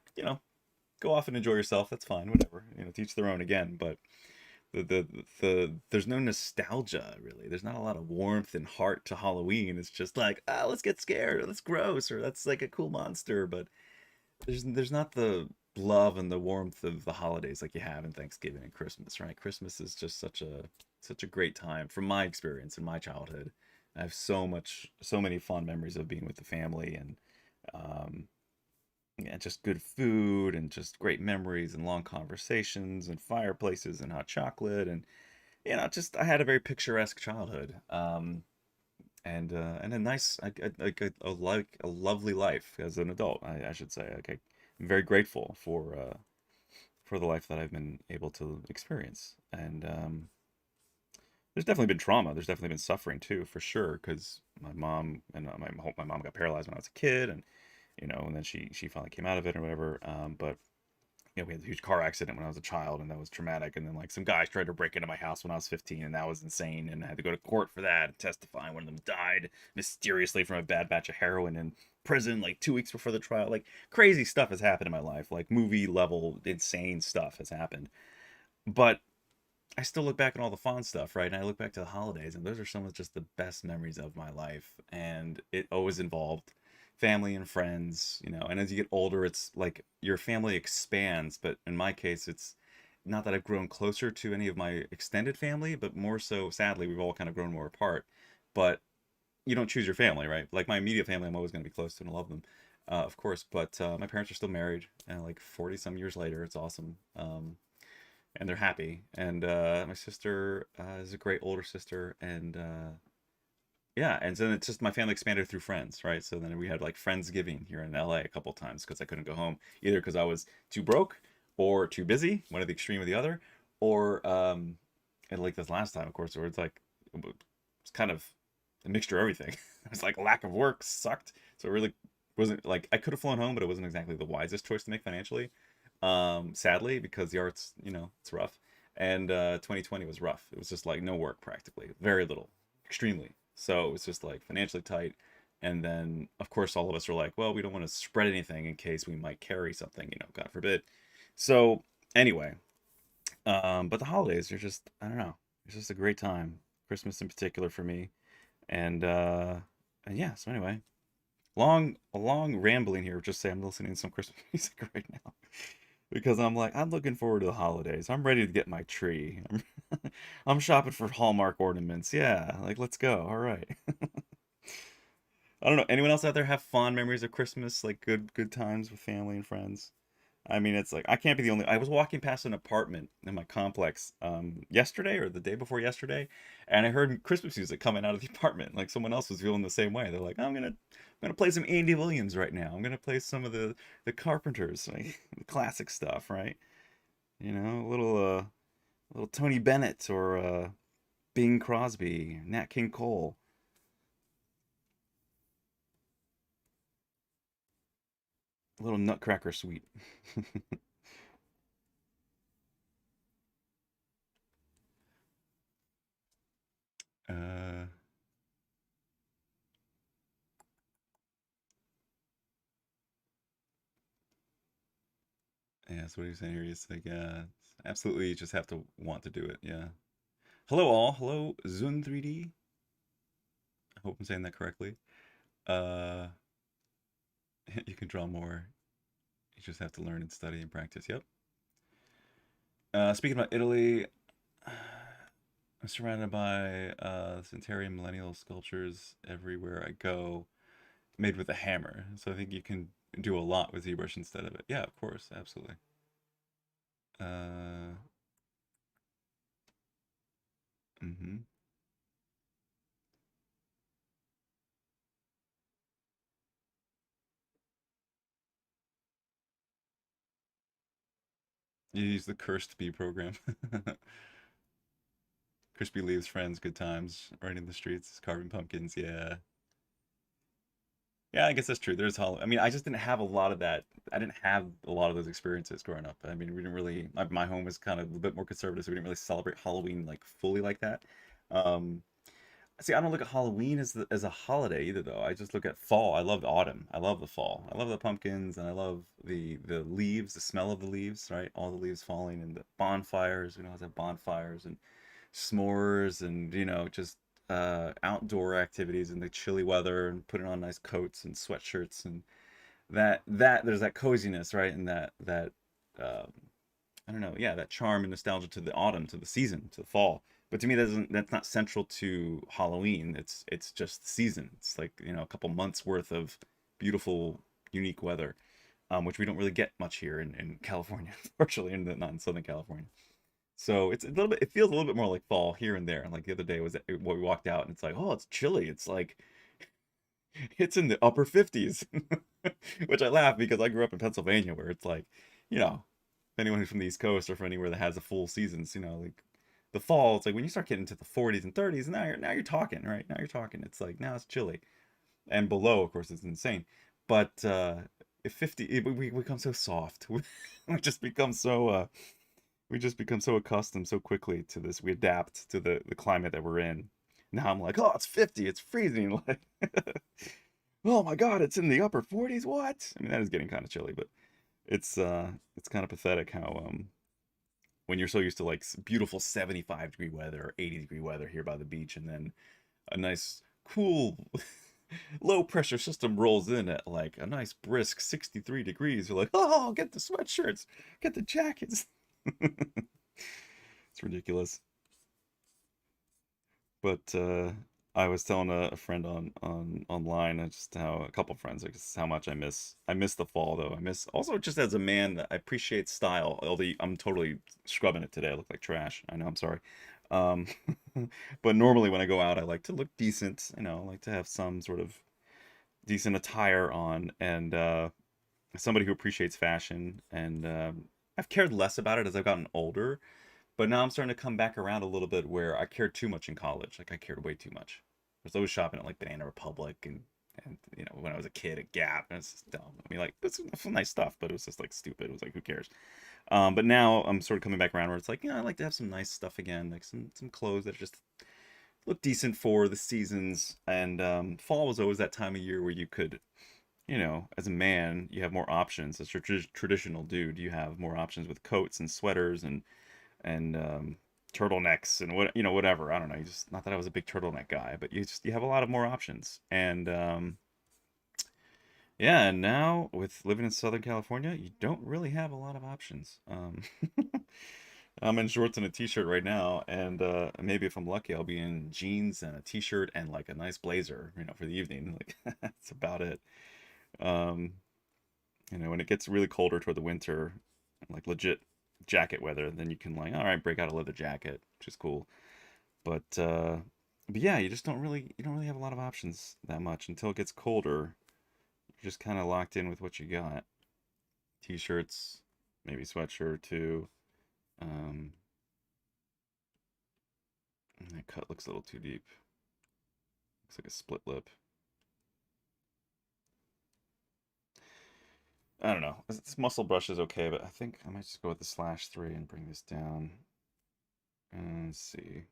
go off and enjoy yourself. That's fine. Whatever. Teach their own again. But there's no nostalgia really. There's not a lot of warmth and heart to Halloween. It's just like, let's get scared, or that's gross, or that's like a cool monster. But there's not the love and the warmth of the holidays like you have in Thanksgiving and Christmas, right? Christmas is just such a great time from my experience in my childhood. I have so many fond memories of being with the family, and um, yeah, just good food and just great memories and long conversations and fireplaces and hot chocolate, and just I had a very picturesque childhood. And a nice, like a lovely life as an adult, I should say. Okay, I'm very grateful for the life that I've been able to experience. And there's definitely been trauma. There's definitely been suffering too, for sure. Because my mom and my mom got paralyzed when I was a kid, and and then she finally came out of it or whatever. But we had a huge car accident when I was a child, and that was traumatic. And then like some guys tried to break into my house when I was 15, and that was insane. And I had to go to court for that and testify. One of them died mysteriously from a bad batch of heroin in prison like 2 weeks before the trial. Like crazy stuff has happened in my life. Like movie level insane stuff has happened. But I still look back at all the fun stuff, right? And I look back to the holidays, and those are some of just the best memories of my life. And it always involved family and friends, you know. And as you get older, it's like your family expands. But in my case, it's not that I've grown closer to any of my extended family, but more so, sadly, we've all kind of grown more apart. But you don't choose your family, right? Like my immediate family, I'm always going to be close to and love them, of course. But my parents are still married, and like 40 some years later, it's awesome. And they're happy. And my sister is a great older sister, and yeah, and then it's just my family expanded through friends, right? So then we had like Friendsgiving here in LA a couple times because I couldn't go home either because I was too broke or too busy, one of the extreme or the other, or and like this last time, of course, where it's like it's kind of a mixture of everything. It's like lack of work sucked, so it really wasn't like I could have flown home, but it wasn't exactly the wisest choice to make financially. Sadly, because the arts, you know, it's rough. And 2020 was rough. It was just like no work practically, very little, extremely. So it was just like financially tight. And then, of course, all of us were like, well, we don't want to spread anything in case we might carry something, you know, God forbid. So anyway, but the holidays are just, I don't know, it's just a great time. Christmas in particular for me. And and yeah, so anyway, a long rambling here. Just say I'm listening to some Christmas music right now because I'm like I'm looking forward to the holidays. I'm ready to get my tree. I'm shopping for Hallmark ornaments. Yeah, like let's go. All right. I don't know. Anyone else out there have fond memories of Christmas, like good times with family and friends? I mean, it's like I can't be the only. I was walking past an apartment in my complex yesterday or the day before yesterday, and I heard Christmas music coming out of the apartment. Like someone else was feeling the same way. They're like, I'm gonna play some Andy Williams right now. I'm gonna play some of the Carpenters, like the classic stuff, right? You know, a little Tony Bennett or Bing Crosby, Nat King Cole, a little Nutcracker Suite. uh, yeah, that's what he's saying here. He's like, yeah, absolutely. You just have to want to do it. Yeah. Hello all. Hello Zun 3D. I hope I'm saying that correctly. Uh, you can draw more. You just have to learn and study and practice. Yep. Speaking about Italy, I'm surrounded by Centenarian millennial sculptures everywhere I go, made with a hammer. So I think you can do a lot with ZBrush instead of it. Yeah, of course, absolutely. Uh, mm-hmm. You use the cursed bee program. Crispy leaves, friends, good times, riding the streets, carving pumpkins. Yeah, yeah, I guess that's true. There's I mean, I just didn't have a lot of that. I didn't have a lot of those experiences growing up. I mean, we didn't really. My home was kind of a bit more conservative, so we didn't really celebrate Halloween like fully like that. Um, See, I don't look at Halloween as a holiday either, though. I just look at fall. I love autumn. I love the fall. I love the pumpkins, and I love the leaves, the smell of the leaves, right? All the leaves falling, and the bonfires. We know, have bonfires and s'mores, and just outdoor activities in the chilly weather, and putting on nice coats and sweatshirts, and that there's that coziness, right? And that um, I don't know, yeah, that charm and nostalgia to the autumn, to the season, to the fall. But to me, that's not central to Halloween. It's just the season. It's like a couple months worth of beautiful, unique weather, which we don't really get much here in California, unfortunately, not in Southern California. So it's a little bit. It feels a little bit more like fall here and there. Like the other day was when we walked out, and it's like, oh, it's chilly. It's like it's in the upper 50s, which I laugh because I grew up in Pennsylvania, where it's like, you know, anyone who's from the East Coast or from anywhere that has a full seasons, like the fall, it's like when you start getting into the 40s and 30s, now you're talking, right? Now you're talking. It's like now it's chilly, and below, of course, it's insane. But if 50, we become so soft. We just become so we just become so accustomed so quickly to this. We adapt to the climate that we're in. Now I'm like, oh, it's 50, it's freezing. Like, oh my God, it's in the upper 40s. What? I mean, that is getting kind of chilly, but it's kind of pathetic how when you're so used to like beautiful 75-degree weather or 80-degree weather here by the beach, and then a nice cool low pressure system rolls in at like a nice brisk 63 degrees. You're like, oh, get the sweatshirts, get the jackets. It's ridiculous. But I was telling a friend on online, just how a couple friends, like just how much I miss the fall though. I miss also just as a man that I appreciate style. Although I'm totally scrubbing it today. I look like trash. I know. I'm sorry. Um, but normally when I go out, I like to look decent. You know, I like to have some sort of decent attire on, and somebody who appreciates fashion. And I've cared less about it as I've gotten older. But now I'm starting to come back around a little bit where I cared too much in college. Like I cared way too much. I was always shopping at like Banana Republic and you know, when I was a kid at Gap, and it's just dumb. I mean, like it's some nice stuff, but it was just like stupid. It was like, who cares? But now I'm sort of coming back around where it's like, yeah, I like to have some nice stuff again, like some clothes that just look decent for the seasons. And fall was always that time of year where you could, you know, as a man, you have more options. As a traditional dude, you have more options with coats and sweaters and turtlenecks and what, you know, whatever. I don't know. You just, not that I was a big turtleneck guy, but you have a lot of more options. And yeah, and now with living in Southern California, you don't really have a lot of options. I'm in shorts and a t-shirt right now, and maybe if I'm lucky, I'll be in jeans and a t-shirt and like a nice blazer, you know, for the evening. Like that's about it. Um, you know, when it gets really colder toward the winter, like legit jacket weather, then you can like, all right, break out a leather jacket, which is cool. But yeah, you don't really have a lot of options that much until it gets colder. You're just kind of locked in with what you got. T-shirts, maybe sweatshirt too. Um, that cut looks a little too deep. Looks like a split lip. I don't know. This muscle brush is okay, but I think I might just go with the /3 and bring this down. And let's see.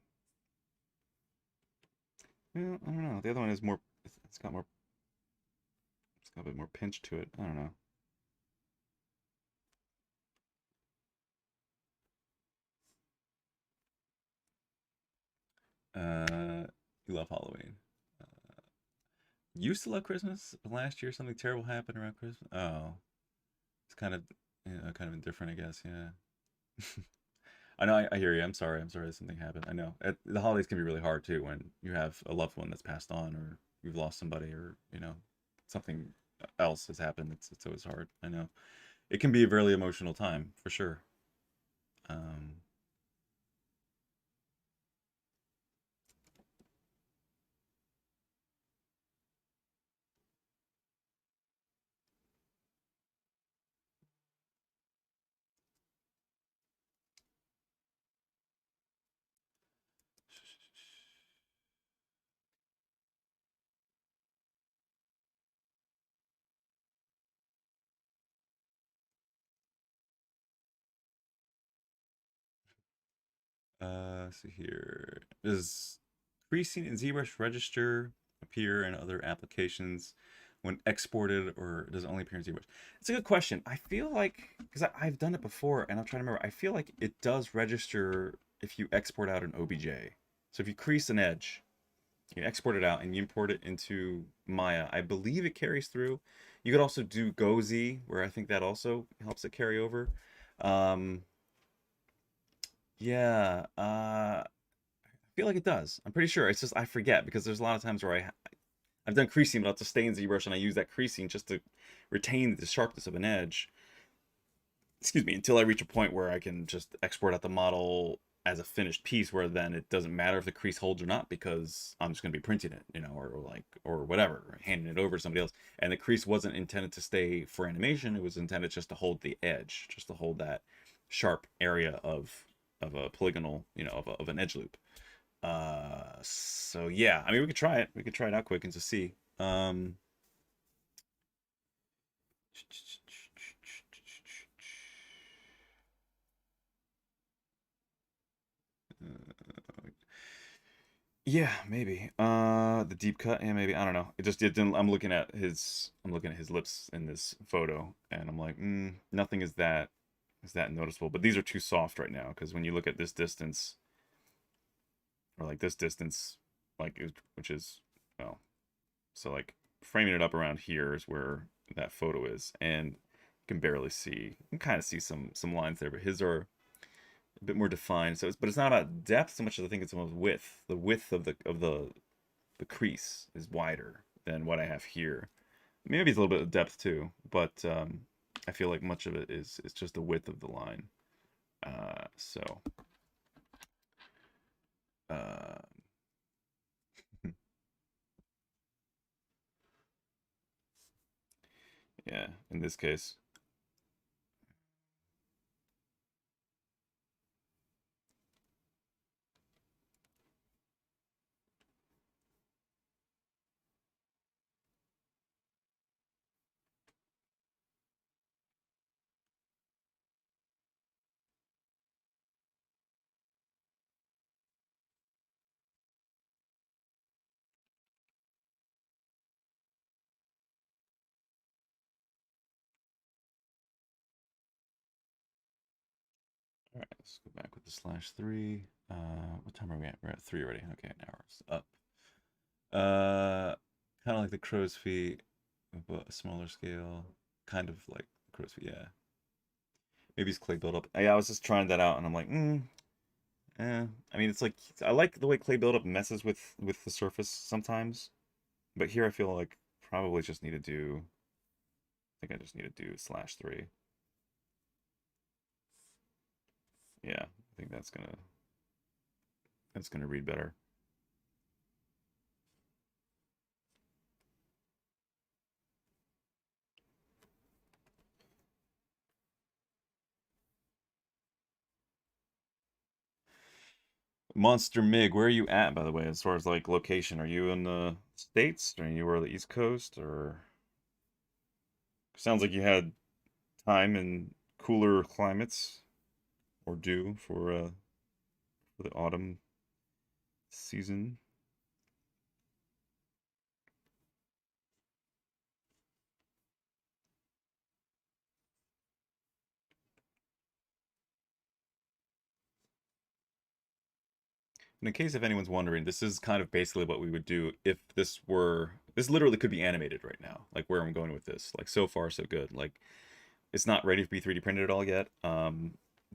Well, I don't know. The other one is more. It's got more. It's got a bit more pinch to it. I don't know. You love Halloween. Uh, used to love Christmas. But last year, something terrible happened around Christmas. Oh, it's kind of, you know, kind of indifferent, I guess. Yeah. I know. I hear you. I'm sorry. I'm sorry that something happened. I know. The holidays can be really hard too when you have a loved one that's passed on, or you've lost somebody, or you know, something else has happened. It's always hard. I know. It can be a very emotional time for sure. Um, let's see here. Does creasing in ZBrush register appear in other applications when exported, or does it only appear in ZBrush? It's a good question. I feel like, because I've done it before, and I'm trying to remember, I feel like it does register if you export out an OBJ. So if you crease an edge, you export it out and you import it into Maya, I believe it carries through. You could also do GoZ, where I think that also helps it carry over. Um, yeah, I feel like it does. I'm pretty sure. It's just I forget because there's a lot of times where I've done creasing, but I'll have to stay in ZBrush and I use that creasing just to retain the sharpness of an edge. Excuse me, until I reach a point where I can just export out the model as a finished piece, where then it doesn't matter if the crease holds or not because I'm just going to be printing it, you know, or like or whatever, or handing it over to somebody else. And the crease wasn't intended to stay for animation; it was intended just to hold the edge, just to hold that sharp area of a polygonal, you know, of an edge loop. So yeah, I mean, we could try it. We could try it out quick and just see. Yeah, maybe. The deep cut, yeah, maybe. I don't know. It didn't. I'm looking at his lips in this photo, and I'm like, nothing is that is that noticeable. But these are too soft right now, because when you look at this distance, or like this distance, like which is, well, so like framing it up around here is where that photo is, and you can barely see. You can kind of see some lines there, but his are a bit more defined. So, but it's not about depth so much as I think it's about width. The width of the crease is wider than what I have here. Maybe it's a little bit of depth too, but I feel like much of it is just the width of the line. So yeah, in this case. All right, let's go back with the /3. What time are we at? We're at 3 already. Okay, now we're up. Kind of like the crow's feet, but a smaller scale. Kind of like crow's feet, yeah. Maybe it's clay buildup. Yeah, I was just trying that out, and I'm like, I mean, it's like I like the way clay buildup messes with the surface sometimes, but here I feel like probably just need to do. I think I just need to do /3. Yeah, I think that's gonna read better. Monster Mig, where are you at, by the way, as far as like location? Are you in the States? Or are you on the East Coast? Or sounds like you had time in cooler climates or due for the autumn season. In case if anyone's wondering, this is kind of basically what we would do if this literally could be animated right now. Like where I'm going with this. Like so far so good. Like it's not ready to be 3D printed at all yet.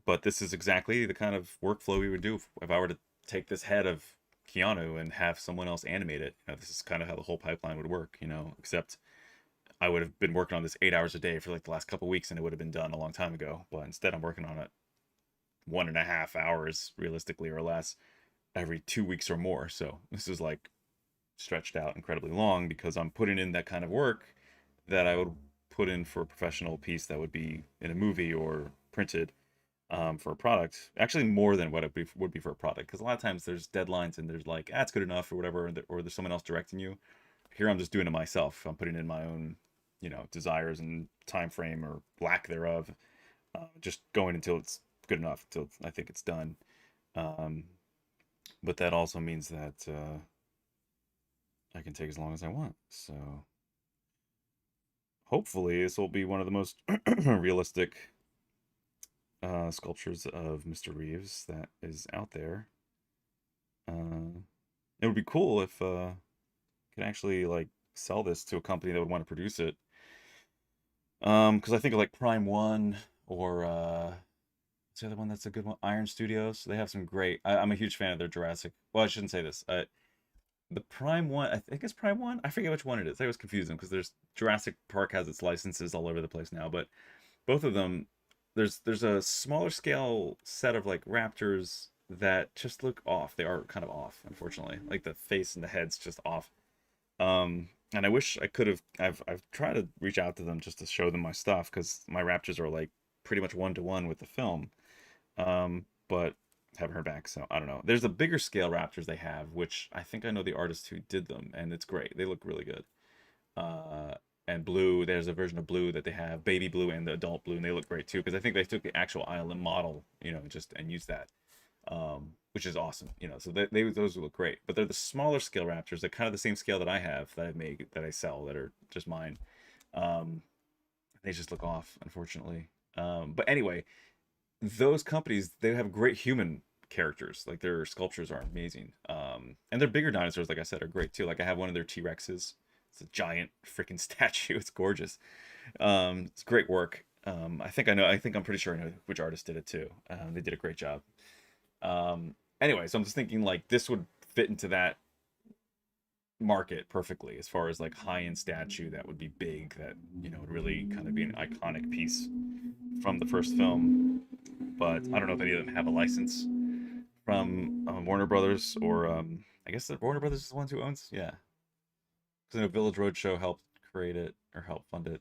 But this is exactly the kind of workflow we would do if I were to take this head of Keanu and have someone else animate it. This is kind of how the whole pipeline would work, except I would have been working on this 8 hours a day for like the last couple weeks and it would have been done a long time ago. But instead I'm working on it 1.5 hours realistically or less every 2 weeks or more. So this is like stretched out incredibly long because I'm putting in that kind of work that I would put in for a professional piece that would be in a movie or printed for a product. Actually, more than what it would be for a product, because a lot of times there's deadlines and there's like, that's good enough or whatever, or there's someone else directing you. Here I'm just doing it myself. I'm putting in my own, desires and time frame or lack thereof. Just going until it's good enough, until I think it's done. Um, but that also means that I can take as long as I want. So hopefully this will be one of the most realistic sculptures of Mr. Reeves that is out there. It would be cool if I could actually like sell this to a company that would want to produce it. Because I think of like Prime One or what's the other one that's a good one? Iron Studios. They have some great. I'm a huge fan of their Jurassic. Well, I shouldn't say this. The Prime One, I think it's Prime One. I forget which one it is. I always confuse them because there's Jurassic Park has its licenses all over the place now, but both of them, there's a smaller scale set of like raptors that just look off. They are kind of off, unfortunately. Like the face and the head's just off. And I wish I could have. I've tried to reach out to them just to show them my stuff because my raptors are like pretty much 1-to-1 with the film. But haven't heard back, so I don't know. There's a bigger scale raptors they have, which I think I know the artist who did them, and it's great. They look really good. Uh, and blue, there's a version of blue that they have, baby blue and the adult blue, and they look great too because I think they took the actual island model, and used that, which is awesome. So those look great. But they're the smaller scale raptors. They're kind of the same scale that I have that I've made that I sell that are just mine. They just look off, unfortunately. But anyway, those companies, they have great human characters. Like their sculptures are amazing. And their bigger dinosaurs, like I said, are great too. Like I have one of their T-Rexes. It's a giant freaking statue. It's gorgeous. It's great work. I think I know. I think I'm pretty sure I know which artist did it too. They did a great job. Anyway, so I'm just thinking like this would fit into that market perfectly as far as like high-end statue that would be big, that would really kind of be an iconic piece from the first film. But I don't know if any of them have a license from Warner Brothers, or I guess the Warner Brothers is the ones who owns. Yeah, because I know Village Roadshow helped create it or help fund it,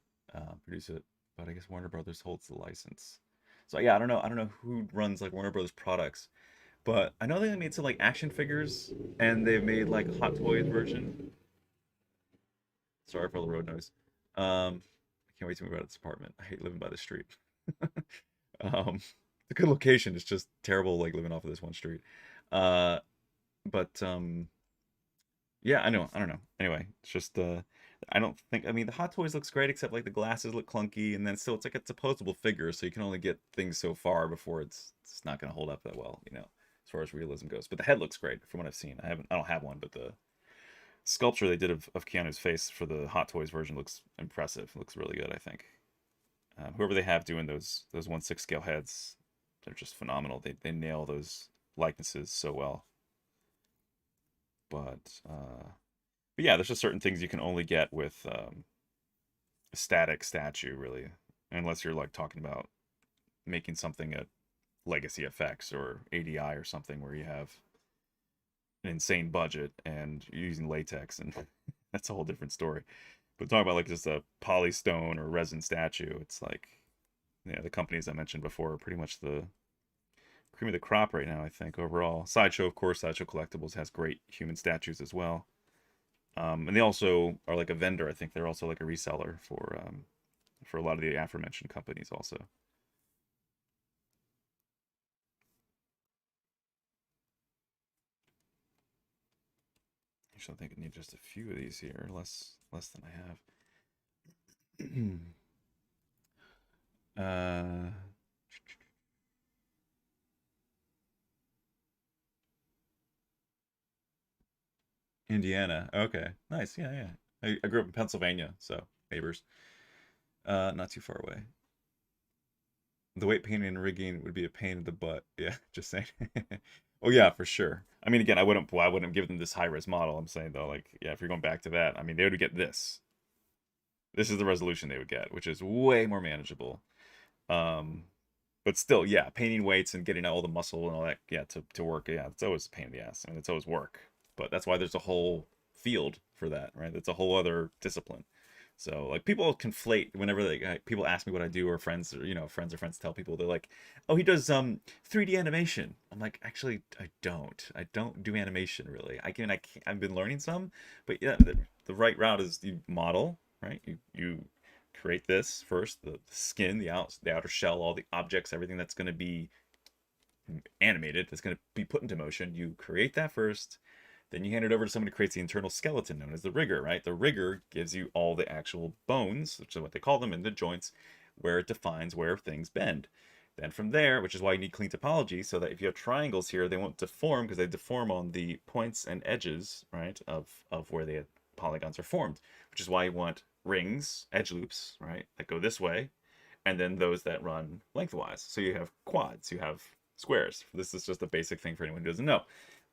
produce it, but I guess Warner Brothers holds the license. So yeah, I don't know. I don't know who runs like Warner Brothers products, but I know they made some like action figures, and they've made like a Hot Toys version. Sorry for all the road noise. I can't wait to move out of this apartment. I hate living by the street. It's a good location. It's just terrible, like living off of this one street. Uh, but yeah, I know. I don't know. Anyway, it's just I don't think. I mean, the Hot Toys looks great, except like the glasses look clunky, and then still it's like it's a posable figure, so you can only get things so far before it's not going to hold up that well, as far as realism goes. But the head looks great from what I've seen. I don't have one, but the sculpture they did of Keanu's face for the Hot Toys version looks impressive. It looks really good, I think. Whoever they have doing those 1/6 scale heads, they're just phenomenal. They nail those likenesses so well. But yeah, there's just certain things you can only get with a static statue, really, unless you're like talking about making something at Legacy Effects or ADI or something where you have an insane budget and you're using latex, and that's a whole different story. But talking about like just a polystone or resin statue, it's like, yeah, the companies I mentioned before are pretty much the cream of the crop right now, I think, overall. Sideshow, of course, Sideshow Collectibles has great human statues as well. And they also are like a vendor. I think they're also like a reseller for a lot of the aforementioned companies also. Actually, I think I need just a few of these here, less than I have. Indiana. Okay, nice. Yeah, yeah. I grew up in Pennsylvania, so neighbors. Not too far away. The weight painting and rigging would be a pain in the butt. Yeah, just saying. Oh yeah, for sure. I mean, again, I wouldn't give them this high res model. I'm saying though, like, yeah, if you're going back to that, I mean, they would get this. This is the resolution they would get, which is way more manageable. Um, but still, yeah, painting weights and getting all the muscle and all that, yeah, to work, yeah, it's always a pain in the ass. I mean, it's always work. But that's why there's a whole field for that, right? That's a whole other discipline. So like people conflate whenever people ask me what I do, or friends, or friends tell people, they're like, "Oh, he does 3D animation." I'm like, "Actually, I don't. I don't do animation really. I've been learning some, but yeah, the right route is you model, right? You create this first, the skin, the outer shell, all the objects, everything that's going to be animated, that's going to be put into motion. You create that first, then you hand it over to someone who creates the internal skeleton known as the rigger, right? The rigger gives you all the actual bones, which is what they call them, in the joints, where it defines where things bend. Then from there, which is why you need clean topology, so that if you have triangles here, they won't deform, because they deform on the points and edges, right, of where the polygons are formed, which is why you want rings, edge loops, right, that go this way, and then those that run lengthwise. So you have quads, you have squares. This is just a basic thing for anyone who doesn't know.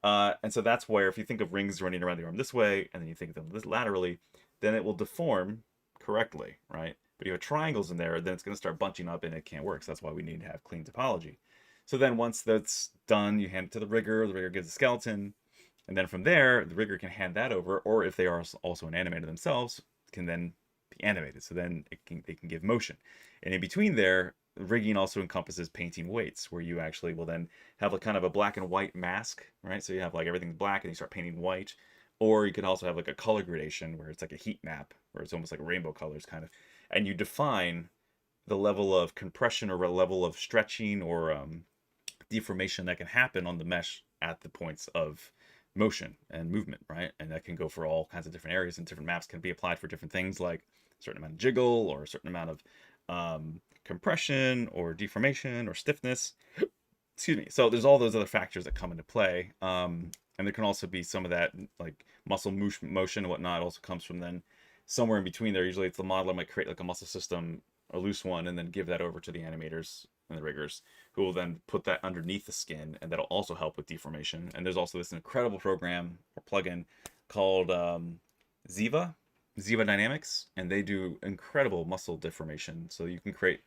And so that's where, if you think of rings running around the arm this way, and then you think of them this laterally, then it will deform correctly, right? But you have triangles in there, then it's going to start bunching up and it can't work. So that's why we need to have clean topology. So then once that's done, you hand it to the rigger gives a skeleton, and then from there, the rigger can hand that over, or if they are also an animator themselves, can then be animated. So then they can give motion. And in between there, rigging also encompasses painting weights, where you actually will then have a kind of a black and white mask, right? So you have like everything's black and you start painting white. Or you could also have like a color gradation where it's like a heat map, where it's almost like rainbow colors kind of. And you define the level of compression or a level of stretching or deformation that can happen on the mesh at the points of motion and movement, right? And that can go for all kinds of different areas, and different maps can be applied for different things, like a certain amount of jiggle or a certain amount of compression or deformation or stiffness. Excuse me. So there's all those other factors that come into play. And there can also be some of that like muscle motion and whatnot also comes from then somewhere in between there. Usually it's the modeler might create like a muscle system, a loose one, and then give that over to the animators and the riggers, who will then put that underneath the skin, and that'll also help with deformation. And there's also this incredible program or plugin called Ziva Dynamics, and they do incredible muscle deformation. So you can create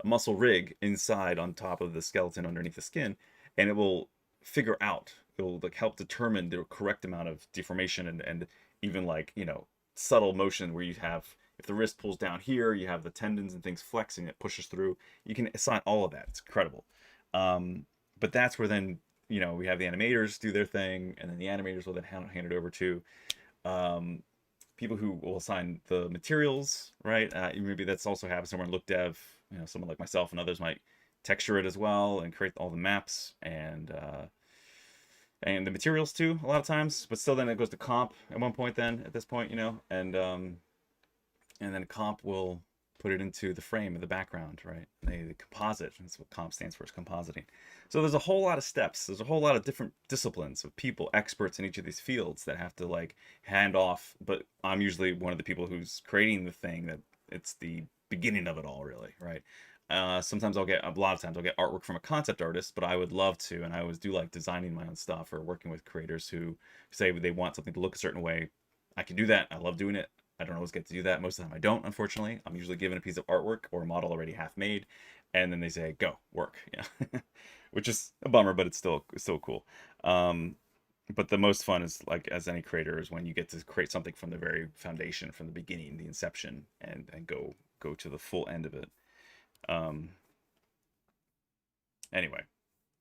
a muscle rig inside on top of the skeleton underneath the skin, and it will figure out, it will like help determine the correct amount of deformation and even like, you know, subtle motion where you have, if the wrist pulls down here, you have the tendons and things flexing, it pushes through. You can assign all of that. It's incredible. But that's where then, you know, we have the animators do their thing, and then the animators will then hand it over to people who will assign the materials, right? Maybe that's also happens somewhere in look dev. You know, someone like myself and others might texture it as well and create all the maps and the materials too a lot of times. But still, then it goes to comp at one point. Then at this point, you know, and then comp will put it into the frame of the background, right? The composite. That's what comp stands for, is compositing. So there's a whole lot of steps. There's a whole lot of different disciplines of people, experts in each of these fields that have to like hand off. But I'm usually one of the people who's creating the thing that it's the beginning of it all, really, right? Sometimes a lot of times I'll get artwork from a concept artist, but I would love to, and I always do like designing my own stuff or working with creators who say they want something to look a certain way. I can do that. I love doing it. I don't always get to do that. Most of the time I don't, unfortunately. I'm usually given a piece of artwork or a model already half made, and then they say, go, work. Yeah. Which is a bummer, but it's still cool. But the most fun is, like, as any creator, is when you get to create something from the very foundation, from the beginning, the inception, and go to the full end of it. Anyway,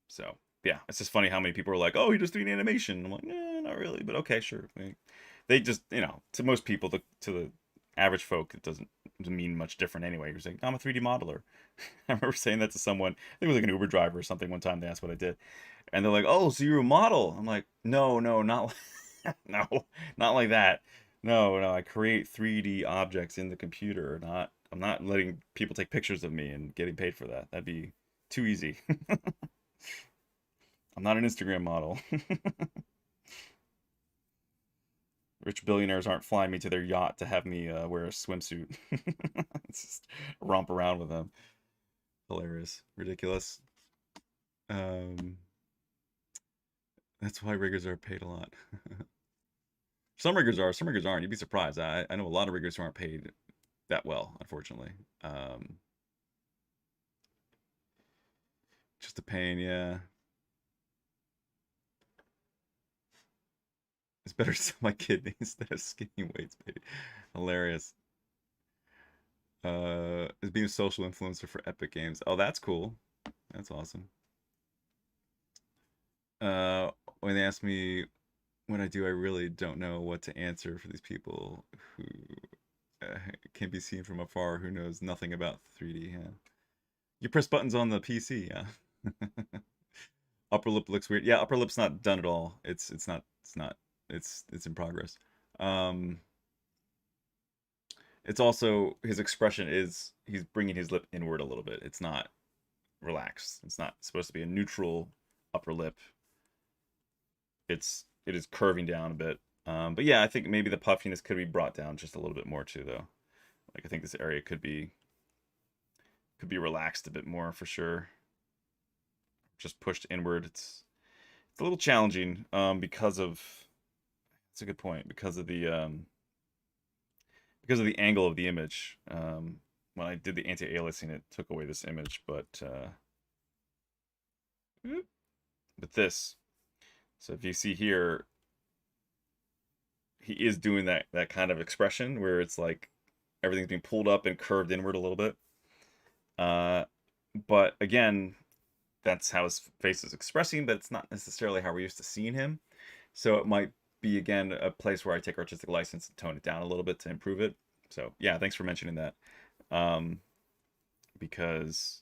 so yeah, it's just funny how many people are like, oh, you're just doing animation. I'm like, nah, not really, but okay, sure. They just, you know, to most people, to the average folk, it doesn't mean much different anyway. You're saying, I'm a 3D modeler. I remember saying that to someone, I think it was like an Uber driver or something one time. They asked what I did, and they're like, oh, so you're a model? I'm like, no, not no, not like that. No, I create 3D objects in the computer. I'm not letting people take pictures of me and getting paid for that. That'd be too easy. I'm not an Instagram model. Rich billionaires aren't flying me to their yacht to have me wear a swimsuit. It's just romp around with them. Hilarious. Ridiculous. That's why riggers are paid a lot. Some riggers are, some riggers aren't. You'd be surprised. I know a lot of riggers who aren't paid that well, unfortunately. Just a pain, yeah. It's better to sell my kidney instead of skinny weights, baby. Hilarious. Is being a social influencer for Epic Games. Oh, that's cool. That's awesome. When they ask me what I do, I really don't know what to answer for these people who can be seen from afar, who knows nothing about 3D. Yeah. You press buttons on the PC, yeah. Upper lip looks weird. Yeah, upper lip's not done at all. It's in progress. It's also, his expression is, he's bringing his lip inward a little bit. It's not relaxed. It's not supposed to be a neutral upper lip. It is curving down a bit. But yeah, I think maybe the puffiness could be brought down just a little bit more too, though. Like, I think this area could be relaxed a bit more for sure. Just pushed inward. It's a little challenging because of, that's a good point, because of the angle of the image. When I did the anti-aliasing, it took away this image, but this. So if you see here, he is doing that kind of expression where it's like everything's being pulled up and curved inward a little bit. But again, that's how his face is expressing, but it's not necessarily how we're used to seeing him. So it might be, again, a place where I take artistic license and tone it down a little bit to improve it. So yeah, thanks for mentioning that. Because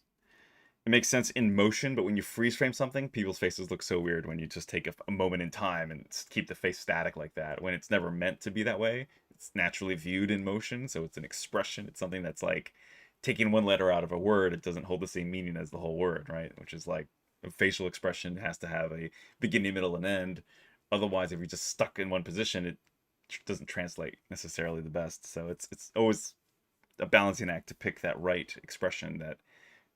it makes sense in motion, but when you freeze frame something, people's faces look so weird when you just take a moment in time and keep the face static like that, when it's never meant to be that way. It's naturally viewed in motion, so it's an expression. It's something that's like taking one letter out of a word, it doesn't hold the same meaning as the whole word, right? Which is like a facial expression has to have a beginning, middle, and end. Otherwise, if you're just stuck in one position, it doesn't translate necessarily the best. So it's always a balancing act to pick that right expression that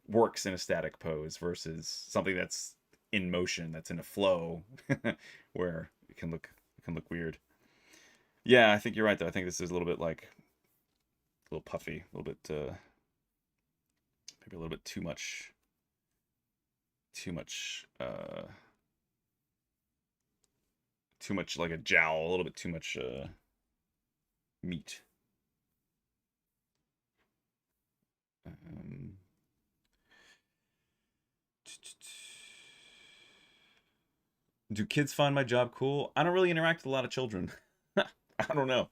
works in a static pose versus something that's in motion, that's in a flow, where it can look weird. Yeah, I think you're right though. I think this is a little bit like a little puffy, a little bit maybe a little bit too much like a jowl, a little bit too much meat. Um, do kids find my job cool? I don't really interact with a lot of children. I don't know.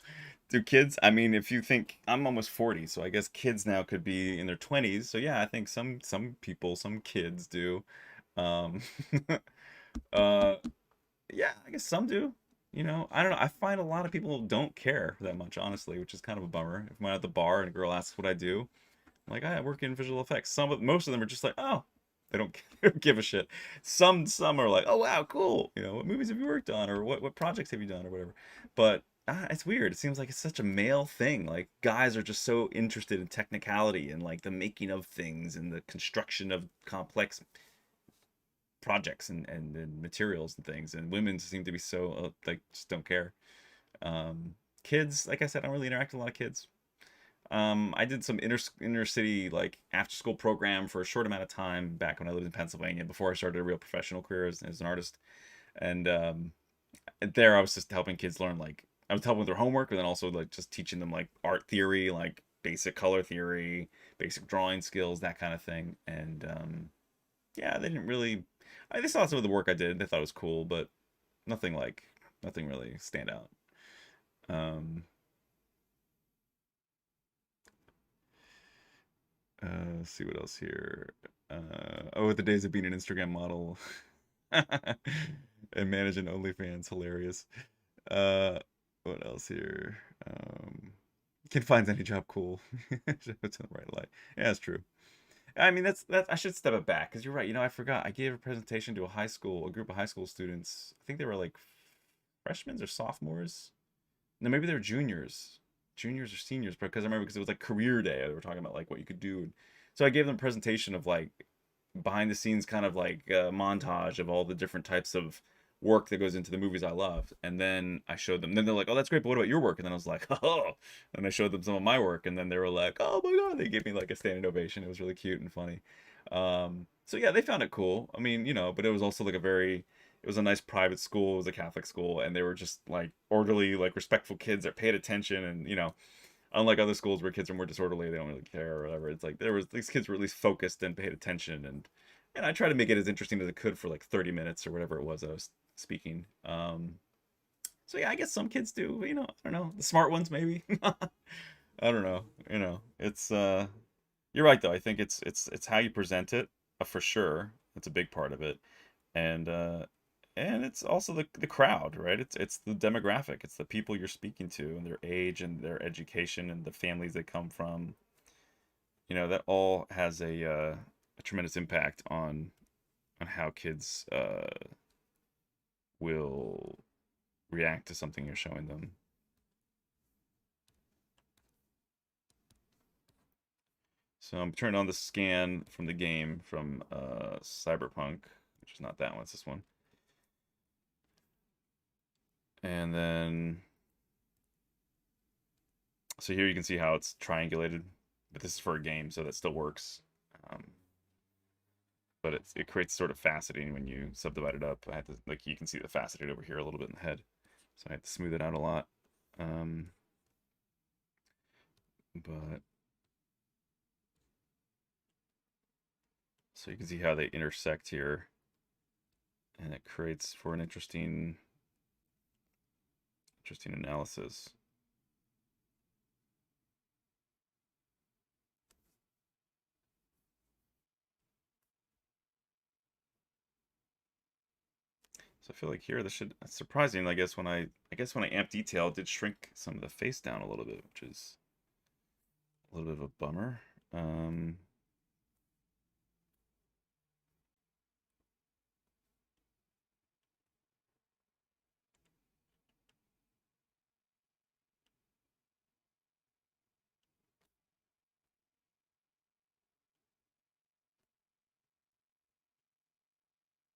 Do kids? I mean, if you think I'm almost 40, so I guess kids now could be in their 20s. So yeah, I think some people, some kids do. Um, uh, yeah, I guess some do. I don't know. I find a lot of people don't care that much, honestly, which is kind of a bummer. If I'm at the bar and a girl asks what I do, I'm like, I work in visual effects. Most of them are just like, oh, they don't, they don't give a shit. Some are like, oh wow, cool. What movies have you worked on, or what projects have you done, or whatever. But it's weird. It seems like it's such a male thing. Like guys are just so interested in technicality and like the making of things and the construction of complex projects and materials and things. And women seem to be so like just don't care. Kids, like I said, I don't really interact with a lot of kids. I did some inner city like after school program for a short amount of time back when I lived in Pennsylvania before I started a real professional career as an artist. And there I was just helping kids learn like I was helping with their homework, and then also like just teaching them like art theory, like basic color theory, basic drawing skills, that kind of thing. And yeah, they didn't really. They saw some of the work I did. They thought it was cool, but nothing like nothing really stand out. Um, let's see what else here. Oh, the days of being an Instagram model and managing OnlyFans, hilarious. Uh, what else here? Can find any job cool. It's in the right light. Yeah, that's true. I mean, that's. I should step it back because you're right. I forgot. I gave a presentation to a group of high school students. I think they were like freshmen or sophomores. No, maybe they were juniors or seniors. Because I remember because it was like career day. They were talking about like what you could do. So I gave them a presentation of like behind the scenes kind of like a montage of all the different types of work that goes into the movies I love. And then I showed them. Then they're like, "Oh, that's great, but what about your work?" And then I was like, "Oh." And I showed them some of my work, and then they were like, "Oh my god!" They gave me like a standing ovation. It was really cute and funny. So yeah, they found it cool. I mean, but it was also like it was a nice private school. It was a Catholic school, and they were just like orderly, like respectful kids that paid attention, and unlike other schools where kids are more disorderly, they don't really care or whatever. It's like these kids were at least focused and paid attention, and I tried to make it as interesting as I could for like 30 minutes or whatever it was I was speaking. So yeah, I guess some kids do. I don't know, the smart ones maybe. I don't know. It's you're right though. I think it's how you present it, for sure. It's a big part of it, and it's also the crowd, right? It's the demographic. It's the people you're speaking to and their age and their education and the families they come from. That all has a tremendous impact on how kids will react to something you're showing them. So I'm turning on the scan from the game from Cyberpunk, which is not that one, it's this one. And then, so here you can see how it's triangulated, but this is for a game, so that still works. But it creates sort of faceting when you subdivide it up. I had to, like, you can see the faceted over here a little bit in the head, so I had to smooth it out a lot. But so you can see how they intersect here, and it creates for an interesting analysis. So I feel like here that's surprising. I guess when I amp detail, it did shrink some of the face down a little bit, which is a little bit of a bummer. Um,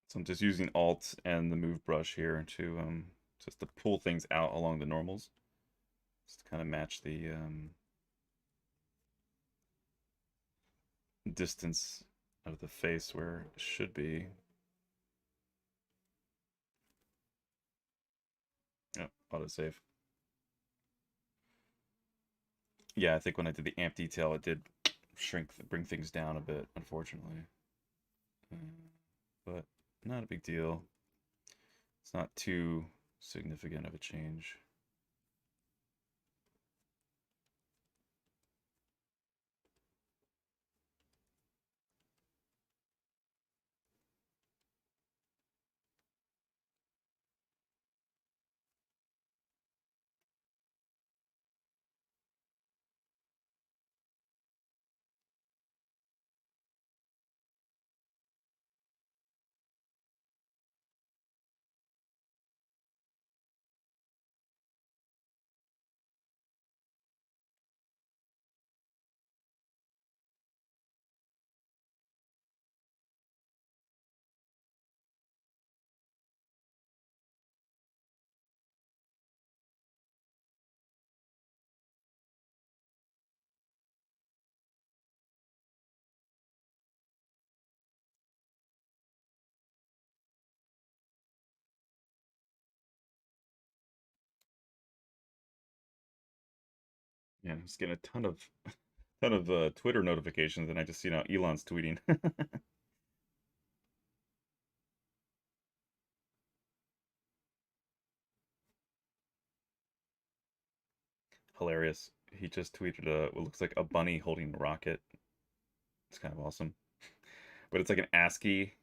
so I'm just using Alt and the Move brush here to just to pull things out along the normals, just to kind of match the distance of the face where it should be. Oh, autosave. Yeah, I think when I did the amp detail, it did bring things down a bit, unfortunately. But not a big deal. It's not too significant of a change. Yeah, I'm just getting a ton of Twitter notifications, and I just see now Elon's tweeting. Hilarious. He just tweeted what looks like a bunny holding a rocket. It's kind of awesome. But it's like an ASCII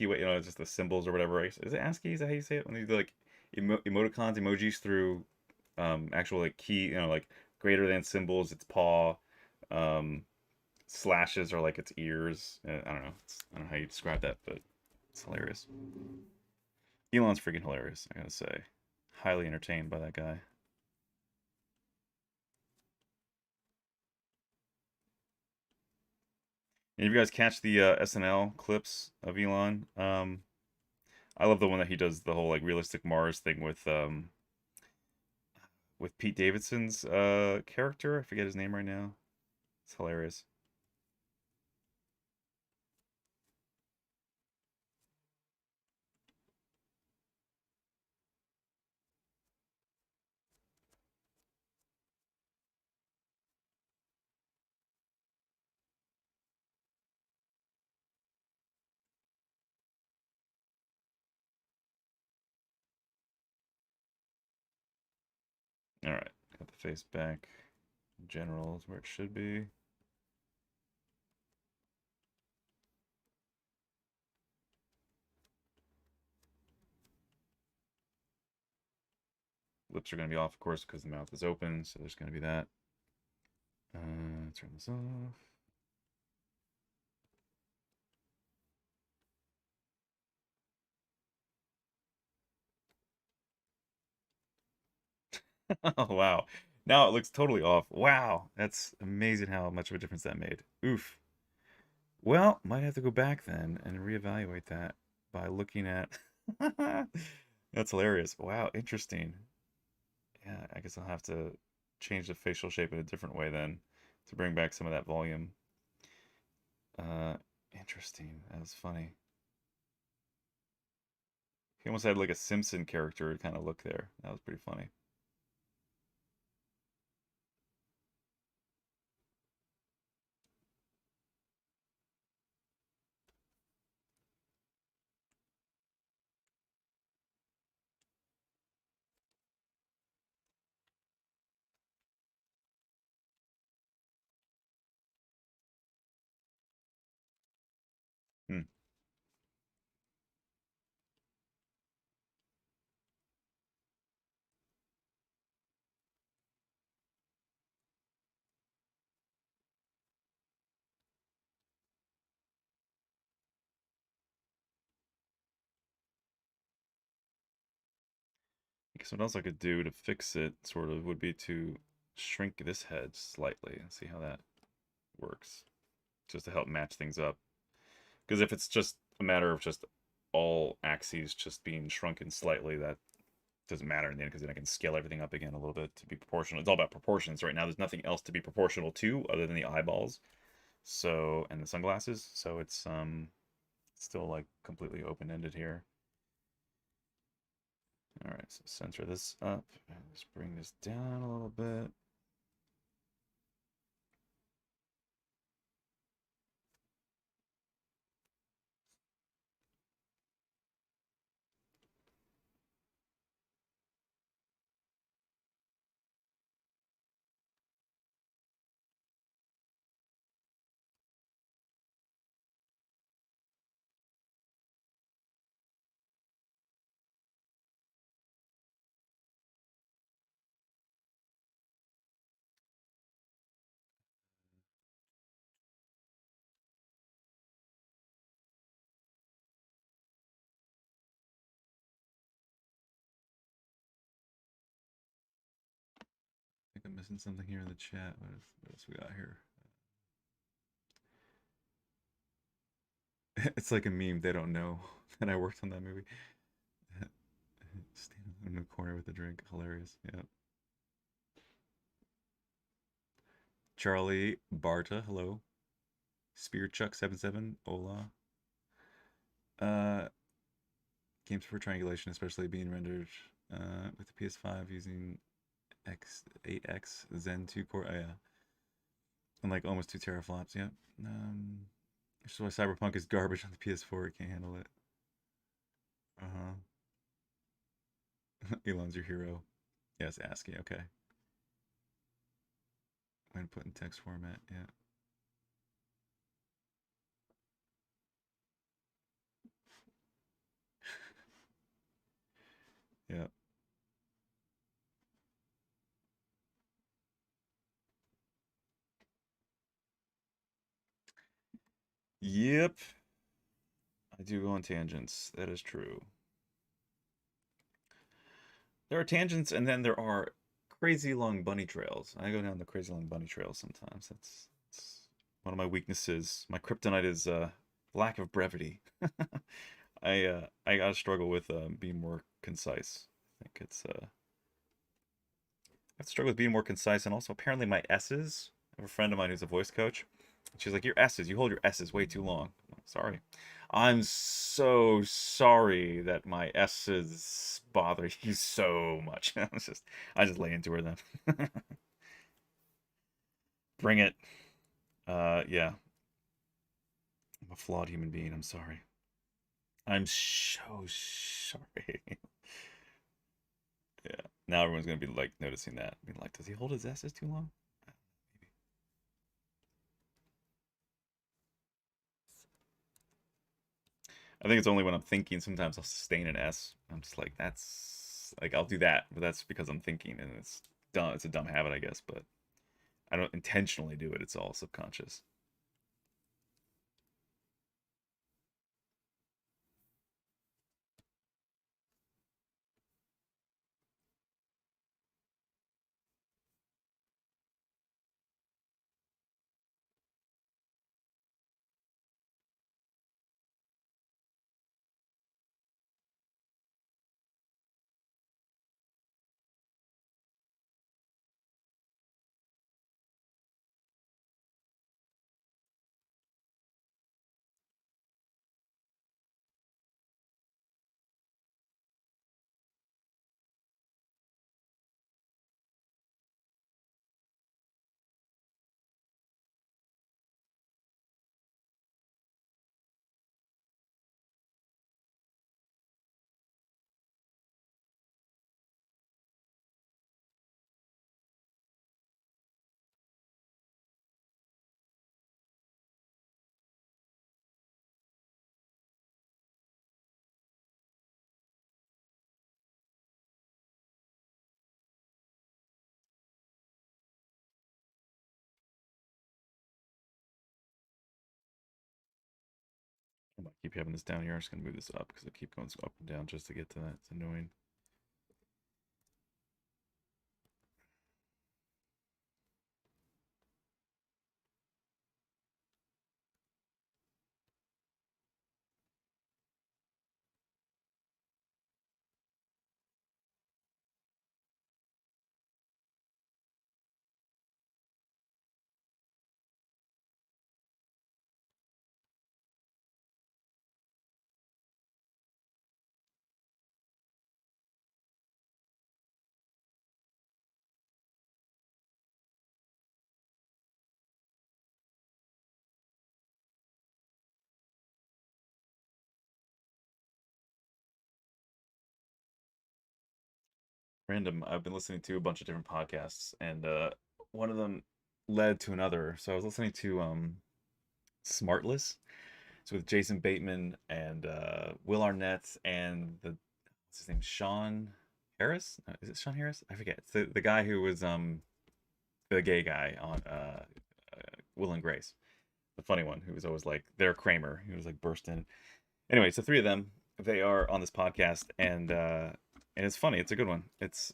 way, it's just the symbols or whatever. Is it ASCII? Is that how you say it? When you do like emoticons, emojis through actual like key, like greater than symbols, its paw, um, slashes are like its ears. I don't know. I don't know how you describe that, but it's hilarious. Elon's freaking hilarious, I gotta say. Highly entertained by that guy. And if you guys catch the SNL clips of Elon, I love the one that he does the whole like realistic Mars thing with Pete Davidson's character. I forget his name right now. It's hilarious. All right, got the face back. General is where it should be. Lips are going to be off, of course, because the mouth is open, so there's going to be that. Turn this off. Oh, wow. Now it looks totally off. Wow, that's amazing how much of a difference that made. Oof. Well, might have to go back then and reevaluate that by looking at. That's hilarious. Wow, interesting. Yeah, I guess I'll have to change the facial shape in a different way then to bring back some of that volume. Uh, Interesting. That was funny. He almost had like a Simpson character kind of look there. That was pretty funny. Hmm. So what else I could do to fix it, sort of, would be to shrink this head slightly and see how that works, just to help match things up. Because if it's just a matter of just all axes just being shrunken slightly, that doesn't matter in the end, because then I can scale everything up again a little bit to be proportional. It's all about proportions right now. There's nothing else to be proportional to other than the eyeballs, so, and the sunglasses. So it's still like completely open-ended here. All right, so center this up and just bring this down a little bit. I think I'm missing something here in the chat. What else we got here? It's like a meme. They don't know that I worked on that movie. Stand in the corner with a drink. Hilarious. Yeah. Charlie Barta, hello. Spearchuck77, hola. Games for triangulation, especially being rendered with the PS5 using X8X Zen 2 core. Oh, yeah. And like almost 2 teraflops, yeah. Which is why Cyberpunk is garbage on the PS4. It can't handle it. Uh-huh. Elon's your hero. Yes, ASCII, okay. When put in text format, yeah. Yeah. Yep. I do go on tangents. That is true. There are tangents, and then there are crazy long bunny trails. I go down the crazy long bunny trails sometimes. That's one of my weaknesses. My kryptonite is lack of brevity. I gotta struggle with being more concise. I think it's I have to struggle with being more concise, and also apparently my S's. I have a friend of mine who's a voice coach. She's like, your S's, you hold your S's way too long. Sorry. I'm so sorry that my S's bother you so much. I just lay into her then. Bring it. Yeah. I'm a flawed human being. I'm sorry. I'm so sorry. Yeah. Now everyone's gonna be like noticing that. Be like, does he hold his S's too long? Maybe. I think it's only when I'm thinking. Sometimes I'll sustain an S. I'm just like, that's like I'll do that, but that's because I'm thinking, and it's dumb. It's a dumb habit, I guess, but I don't intentionally do it. It's all subconscious. I might keep having this down here. I'm just gonna move this up because I keep going up and down just to get to that. It's annoying. Random. I've been listening to a bunch of different podcasts, and one of them led to another. So I was listening to Smartless. It's with Jason Bateman and Will Arnett and the what's his name, Sean Harris? Is it Sean Harris? I forget. It's the guy who was the gay guy on Will and Grace, the funny one who was always like their Kramer. He was like burst in. Anyway, so three of them, they are on this podcast, and it's funny. It's a good one. It's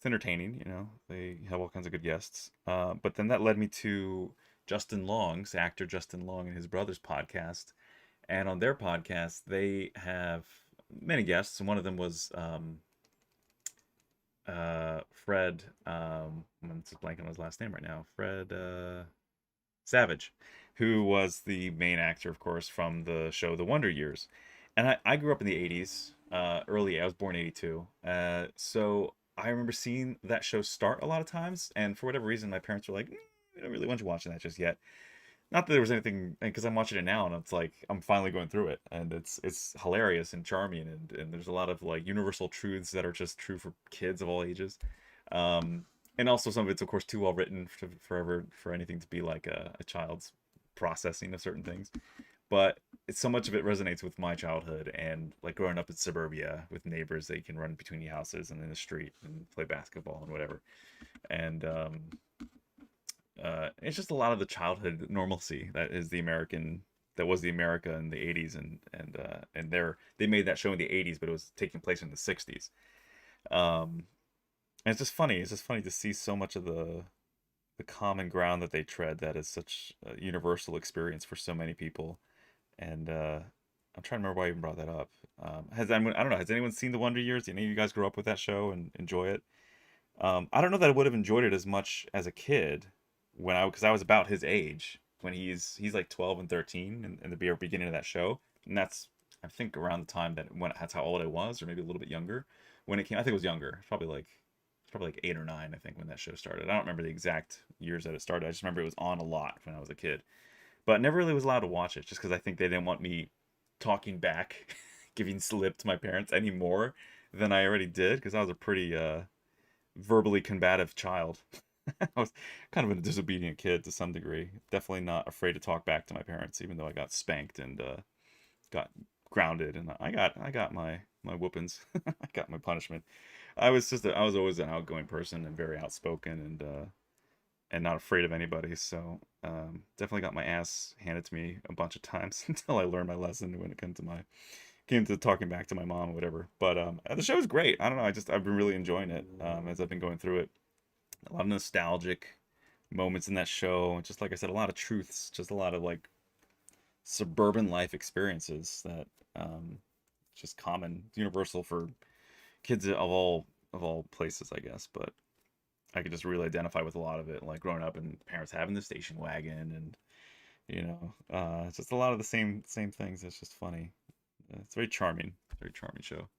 entertaining. You know, they have all kinds of good guests. But then that led me to Justin Long's actor Justin Long and his brother's podcast, and on their podcast they have many guests, and one of them was Fred. I'm just blanking on his last name right now. Fred Savage, who was the main actor, of course, from the show The Wonder Years. And I grew up in the 80s, early. I was born 82. So I remember seeing that show start a lot of times. And for whatever reason, my parents were like, we don't really want you watching that just yet. Not that there was anything, because I'm watching it now and it's like I'm finally going through it, and it's hilarious and charming, and there's a lot of like universal truths that are just true for kids of all ages. And also some of it's of course too well written for anything to be like a child's processing of certain things. But it's so much of it resonates with my childhood and like growing up in suburbia with neighbors that you can run between your houses and in the street and play basketball and whatever. And it's just a lot of the childhood normalcy that was the America in the 80s, and they made that show in the 80s, but it was taking place in the 60s. Um, and it's just funny. It's just funny to see so much of the common ground that they tread that is such a universal experience for so many people. And I'm trying to remember why I even brought that up. Has anyone, I don't know, has anyone seen The Wonder Years? Did any of you guys grow up with that show and enjoy it? I don't know that I would have enjoyed it as much as a kid because I was about his age when he's like 12 and 13 in the beginning of that show, and that's I think around the time that's how old I was, or maybe a little bit younger when it came. I think it was younger. It's probably like 8 or 9. I think when that show started. I don't remember the exact years that it started. I just remember it was on a lot when I was a kid, but never really was allowed to watch it just because I think they didn't want me talking back, giving slip to my parents any more than I already did, because I was a pretty verbally combative child. I was kind of a disobedient kid to some degree. Definitely not afraid to talk back to my parents, even though I got spanked and got grounded, and I got my whoopings. I got my punishment. I was always an outgoing person and very outspoken, and not afraid of anybody. So definitely got my ass handed to me a bunch of times until I learned my lesson when it came to talking back to my mom or whatever. But the show's great. I don't know. I've been really enjoying it as I've been going through it. A lot of nostalgic moments in that show. Just like I said, a lot of truths. Just a lot of like suburban life experiences that just common, universal for kids of all places, I guess. But I could just really identify with a lot of it, like growing up and parents having the station wagon, and it's just a lot of the same things. It's just funny. It's very charming show.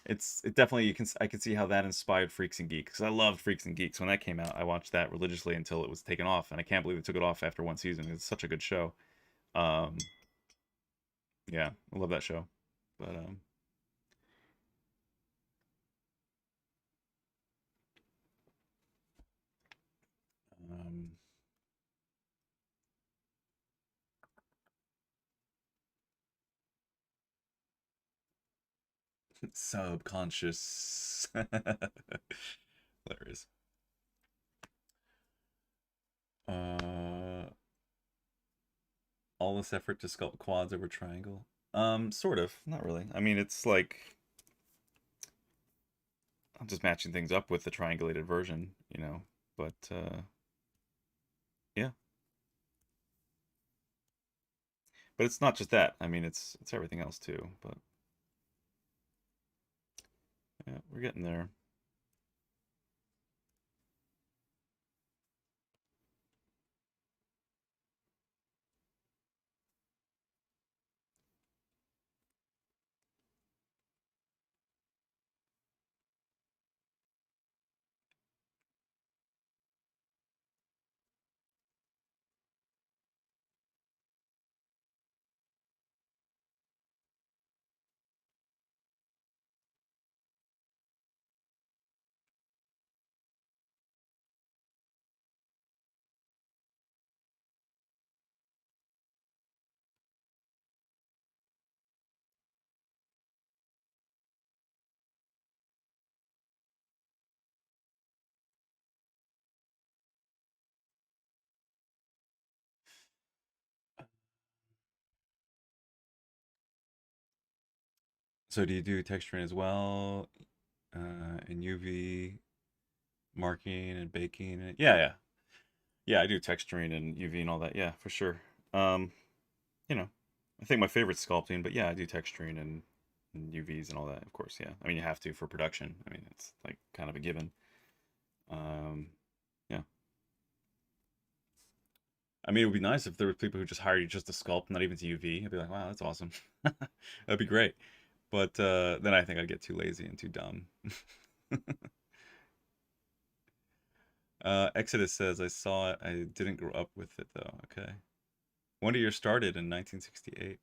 It definitely I can see how that inspired Freaks and Geeks, because I loved Freaks and Geeks when that came out. I watched that religiously until it was taken off, and I can't believe they took it off after one season. It's such a good show. Um, yeah, I love that show. But um, subconscious. Hilarious. Uh, all this effort to sculpt quads over triangle. Sort of, not really. I mean, it's like I'm just matching things up with the triangulated version. But yeah, but it's not just that. I mean, it's everything else too. But yeah, we're getting there. So do you do texturing as well, in UV marking and baking? Yeah, yeah, yeah. I do texturing and UV and all that. Yeah, for sure. Um, you know, I think my favorite's sculpting, but yeah, I do texturing and UVs and all that. Of course, yeah. I mean, you have to for production. I mean, it's like kind of a given. Um, yeah. I mean, it would be nice if there were people who just hired you just to sculpt, not even to UV. I'd be like, wow, that's awesome. That'd be great. But then I think I'd get too lazy and too dumb. Exodus says, I saw it. I didn't grow up with it, though. Okay. Wonder Year started in 1968.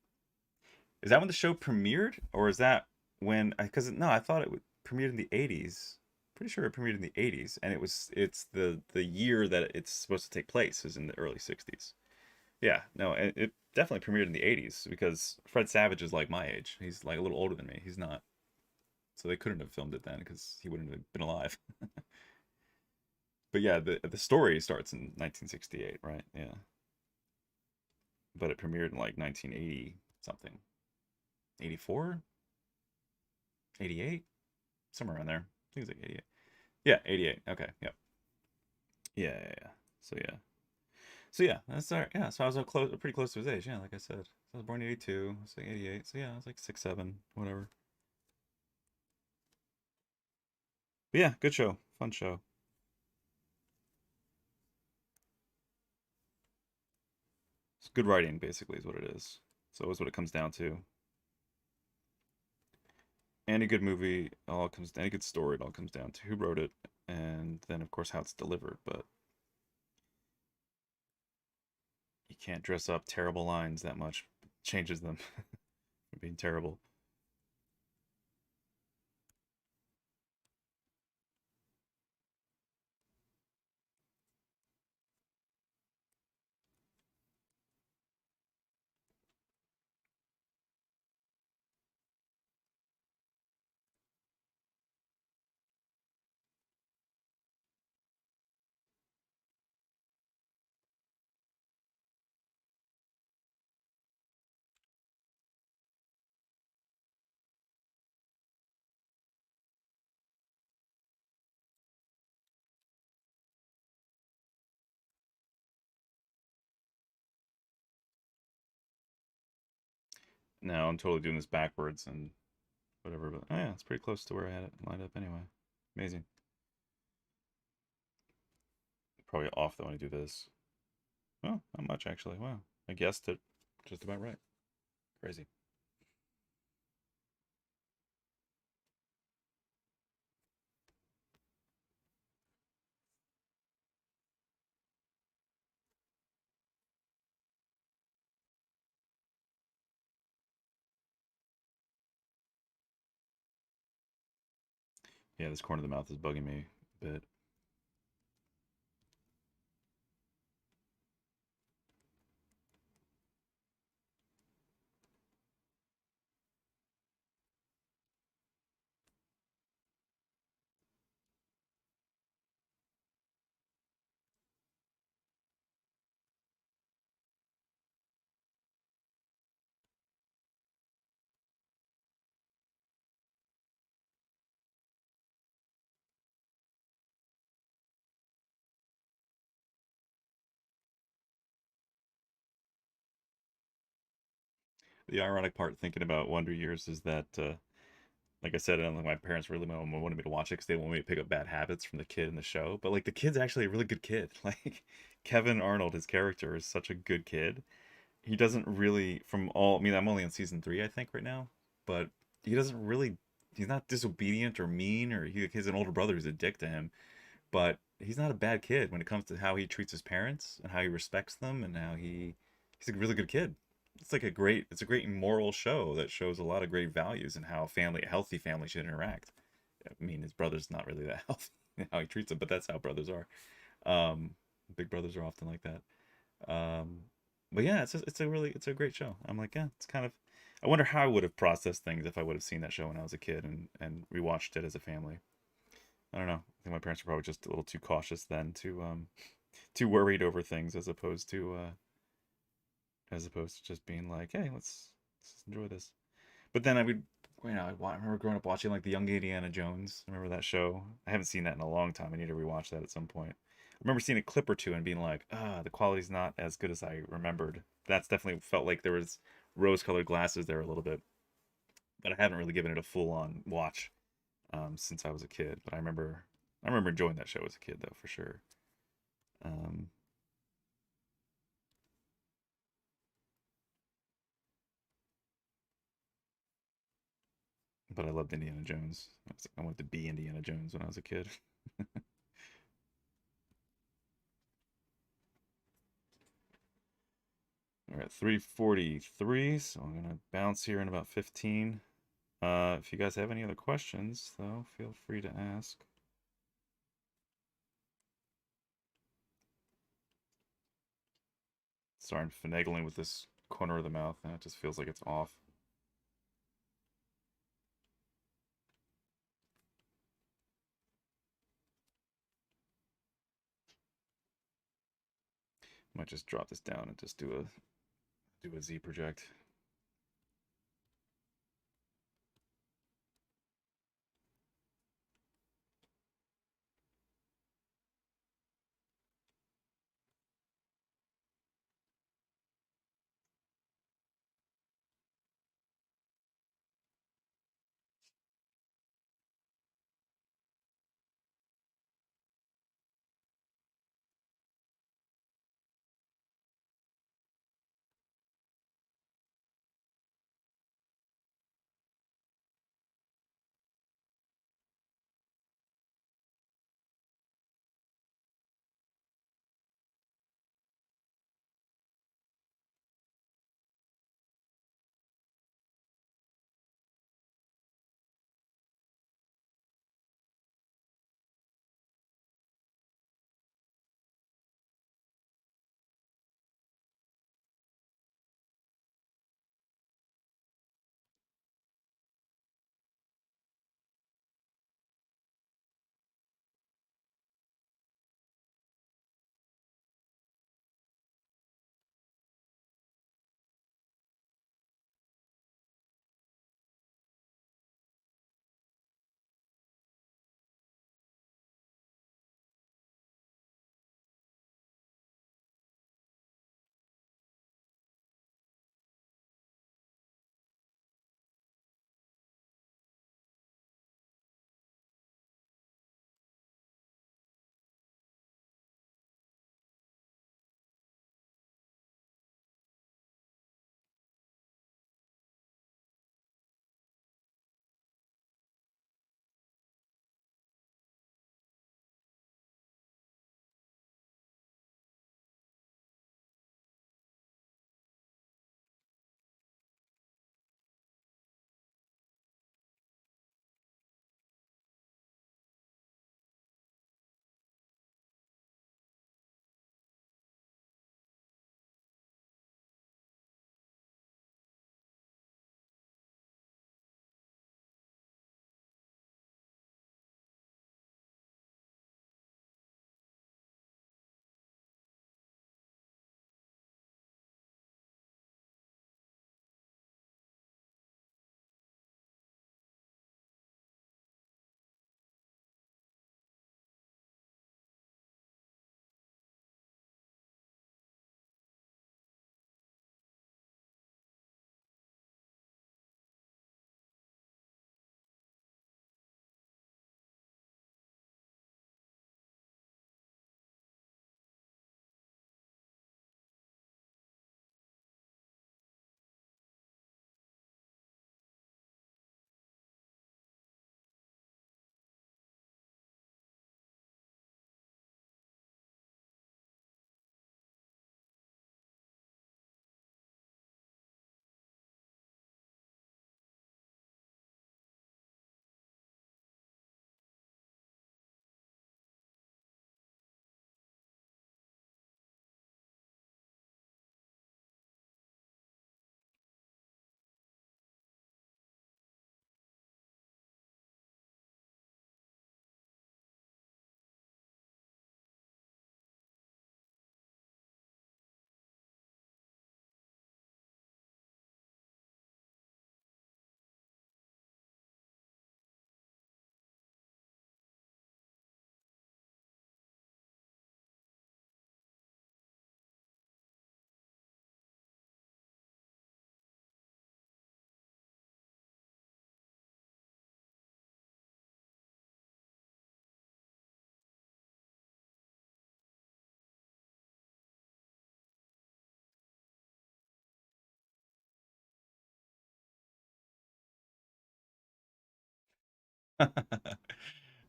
Is that when the show premiered? Or is that when... Because, no, I thought it premiered in the 80s. Pretty sure it premiered in the 80s. And it's the year that it's supposed to take place is in the early 60s. Yeah, no, it definitely premiered in the 80s because Fred Savage is like my age. He's like a little older than me. He's not. So they couldn't have filmed it then because he wouldn't have been alive. But yeah, the story starts in 1968, right? Yeah. But it premiered in like 1980 something. 84? 88? Somewhere around there. I think it's like 88. Yeah, 88. Okay, yep. Yeah, yeah, yeah. So yeah. So yeah, that's all right. Yeah, so I was pretty close to his age. Yeah, like I said. So I was born in 82. I was like 88. So yeah, I was like 6, 7, whatever. But yeah, good show. Fun show. It's good writing, basically, is what it is. So is what it comes down to. And a good movie, and a good story, it all comes down to who wrote it, and then of course how it's delivered. But you can't dress up terrible lines that much. It changes them from being terrible. Now I'm totally doing this backwards and whatever, but oh yeah, it's pretty close to where I had it lined up anyway. Amazing. Probably off though when I do this. Oh, not much actually. Wow. I guessed it just about right. Crazy. Yeah, this corner of the mouth is bugging me a bit. The ironic part thinking about Wonder Years is that like I said, I don't think my parents really wanted me to watch it because they want me to pick up bad habits from the kid in the show. But like the kid's actually a really good kid. Like Kevin Arnold, his character is such a good kid. He doesn't really, from all, I mean, I'm only on season 3, I think, right now, but he doesn't really, he's not disobedient or mean, or he has an older brother who's a dick to him, but he's not a bad kid when it comes to how he treats his parents and how he respects them and how he's a really good kid. It's a great moral show that shows a lot of great values and how a healthy family should interact. I mean, his brother's not really that healthy how he treats them, but that's how brothers are. Um, Big brothers are often like that. Um, but yeah, it's a great show. I'm like, yeah, it's kind of. I wonder how I would have processed things if I would have seen that show when I was a kid and rewatched it as a family. I don't know. I think my parents were probably just a little too cautious then, too worried over things as opposed to just being like, hey, let's enjoy this. But then I would you know, I remember growing up watching like the Young Indiana Jones. Remember that show? I haven't seen that in a long time. I need to rewatch that at some point. I remember seeing a clip or two and being like, ah, the quality's not as good as I remembered. That's definitely felt like there was rose-colored glasses there a little bit, but I haven't really given it a full-on watch since I was a kid. But I remember enjoying that show as a kid though, for sure. Um, but I loved Indiana Jones. I wanted to be Indiana Jones when I was a kid. We're at 343, so I'm gonna bounce here in about 15. If you guys have any other questions, though, feel free to ask. Sorry, I'm finagling with this corner of the mouth, and it just feels like it's off. Might just drop this down and just do a Z project.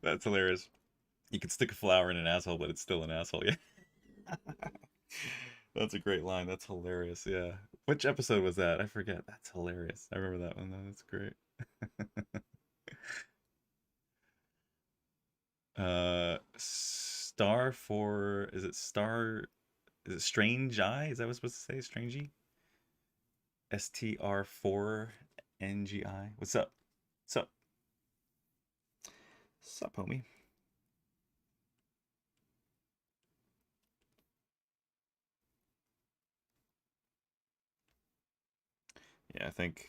That's hilarious. You could stick a flower in an asshole, but it's still an asshole. Yeah. That's a great line. That's hilarious. Yeah. Which episode was that? I forget. That's hilarious. I remember that one though. That's great. Star for is it star? Is it Strange Eye? Is that what it's supposed to say? Strangey? STR4NGI. What's up? What's up? Sup, homie? Yeah, I think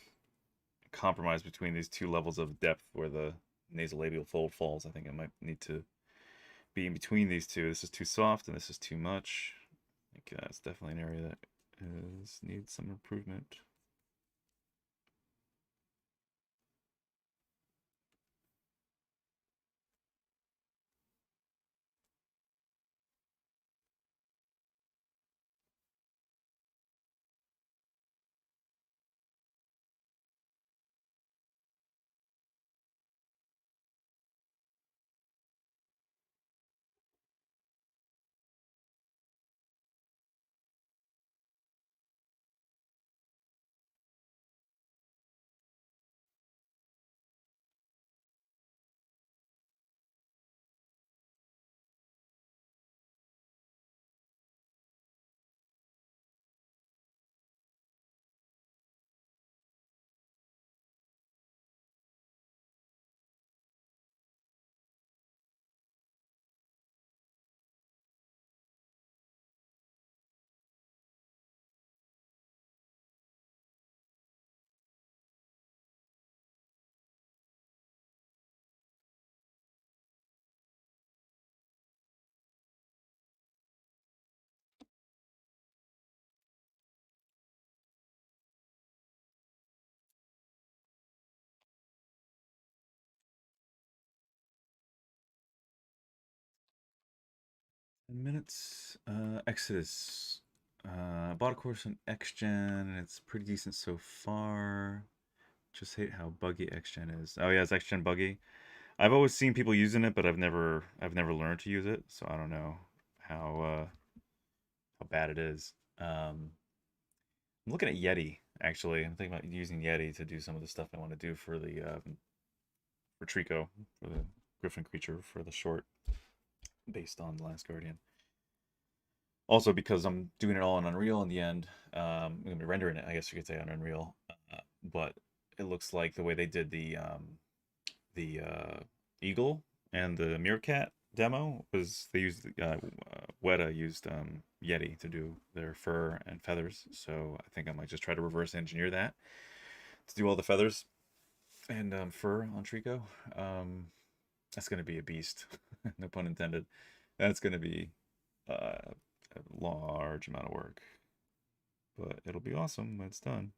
compromise between these two levels of depth where the nasolabial fold falls. I think I might need to be in between these two. This is too soft and this is too much. I think it's definitely an area that needs some improvement. Minutes. Exodus. Bought a course on XGen, and it's pretty decent so far. Just hate how buggy XGen is. Oh yeah, it's XGen buggy. I've always seen people using it, but I've never learned to use it, so I don't know how bad it is. I'm looking at Yeti actually. I'm thinking about using Yeti to do some of the stuff I want to do for the for Trico, for the Griffin creature, for the short based on The Last Guardian. Also because I'm doing it all in Unreal in the end. I'm gonna be rendering it, I guess you could say, on Unreal. But it looks like the way they did the eagle and the meerkat demo was they used Weta used Yeti to do their fur and feathers. So I think I might just try to reverse engineer that to do all the feathers and fur on Trico. That's gonna be a beast, no pun intended. That's gonna be a large amount of work, but it'll be awesome when it's done.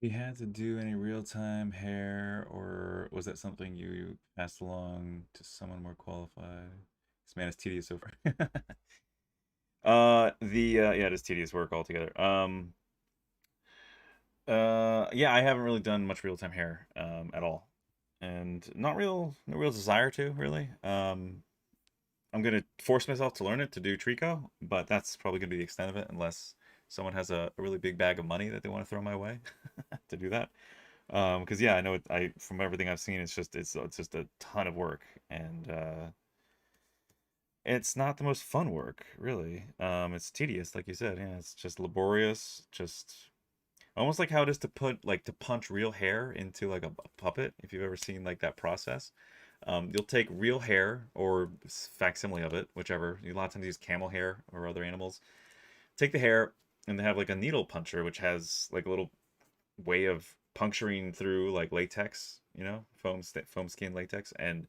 You had to do any real-time hair, or was that something you passed along to someone more qualified? This man is tedious so far. Yeah, it is tedious work altogether. Yeah, I haven't really done much real-time hair at all, and no real desire to really. I'm gonna force myself to learn it to do Trico, but that's probably gonna be the extent of it unless someone has a really big bag of money that they want to throw my way to do that. Because yeah, I know I from everything I've seen, it's just a ton of work, and it's not the most fun work, really. It's tedious, like you said. Yeah, it's just laborious, just almost like how it is to put like to punch real hair into like a puppet. If you've ever seen like that process, you'll take real hair or facsimile of it, whichever. A lot of times use camel hair or other animals. Take the hair and they have like a needle puncher, which has like a little way of puncturing through like latex, foam skin latex, and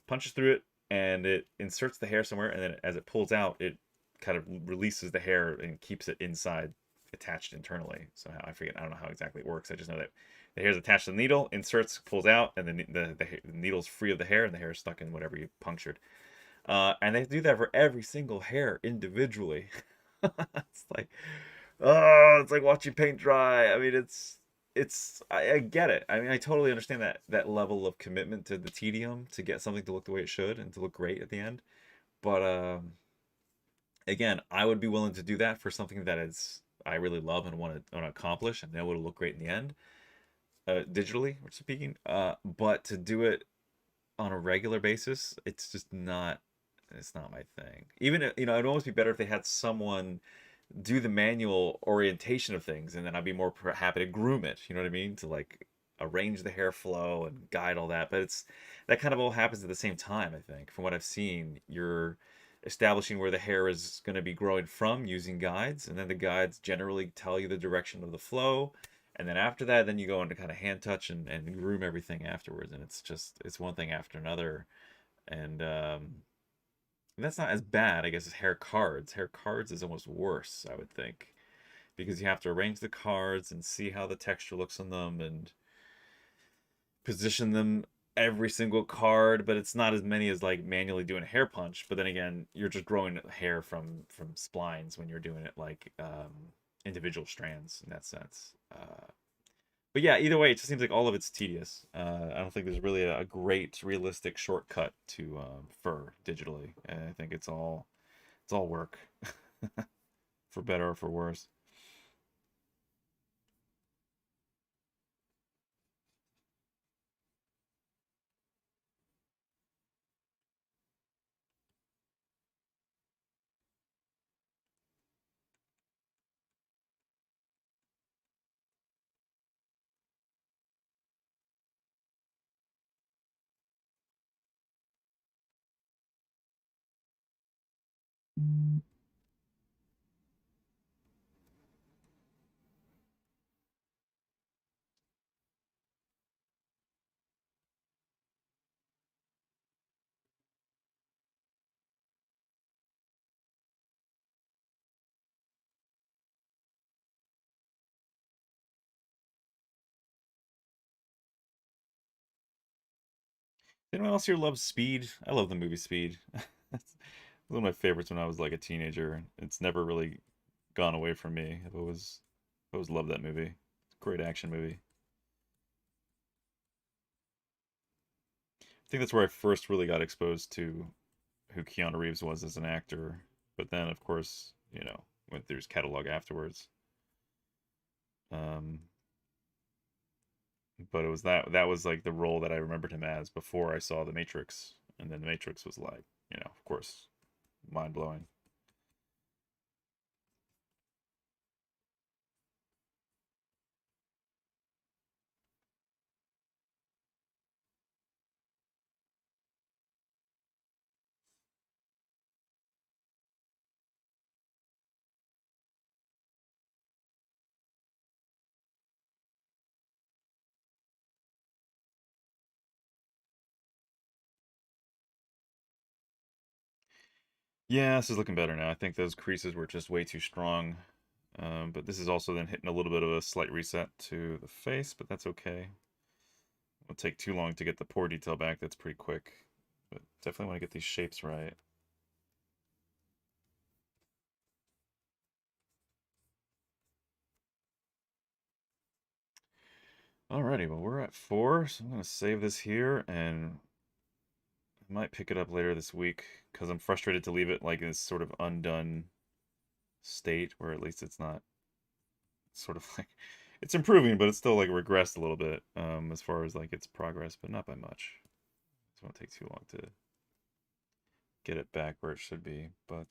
punches through it, and it inserts the hair somewhere, and then as it pulls out, it kind of releases the hair and keeps it inside, attached internally. So I forget, I don't know how exactly it works. I just know that the hair is attached to the needle, inserts, pulls out, and then the needle's free of the hair, and the hair is stuck in whatever you punctured. And they do that for every single hair individually. It's like, oh, it's like watching paint dry. I mean, I get it. I mean, I totally understand that level of commitment to the tedium to get something to look the way it should and to look great at the end. But again, I would be willing to do that for something that is I really love and want to accomplish, and know it'll look great in the end, digitally, we're speaking. But to do it on a regular basis, it's just not. It's not my thing. Even it'd almost be better if they had someone do the manual orientation of things, and then I'd be more happy to groom it. You know what I mean? To like arrange the hair flow and guide all that. But it's that kind of all happens at the same time. I think from what I've seen, you're establishing where the hair is going to be growing from using guides, and then the guides generally tell you the direction of the flow. And then after that, then you go into kind of hand touch and groom everything afterwards. And it's one thing after another. And that's not as bad, I guess, as hair cards. Hair cards is almost worse, I would think, because you have to arrange the cards and see how the texture looks on them and position them every single card. But it's not as many as like manually doing a hair punch. But then again, you're just growing hair from splines when you're doing it like individual strands in that sense. But yeah, either way, it just seems like all of it's tedious. I don't think there's really a great realistic shortcut to fur digitally. And I think it's all work, for better or for worse. Anyone else here loves Speed? I love the movie Speed. It's one of my favorites when I was like a teenager. It's never really gone away from me. I've always loved that movie. It's a great action movie. I think that's where I first really got exposed to who Keanu Reeves was as an actor. But then, of course, went through his catalog afterwards. Um, but it was that was like the role that I remembered him as before I saw The Matrix, and then The Matrix was like, of course, mind blowing. Yeah, this is looking better now. I think those creases were just way too strong. But this is also then hitting a little bit of a slight reset to the face, but that's okay. It'll take too long to get the pore detail back. That's pretty quick. But definitely want to get these shapes right. Alrighty, well, we're at 4, so I'm going to save this here, and I might pick it up later this week, because I'm frustrated to leave it like in this sort of undone state, where at least it's not sort of like, it's improving, but it's still like regressed a little bit, as far as like its progress, but not by much. It won't take too long to get it back where it should be, but,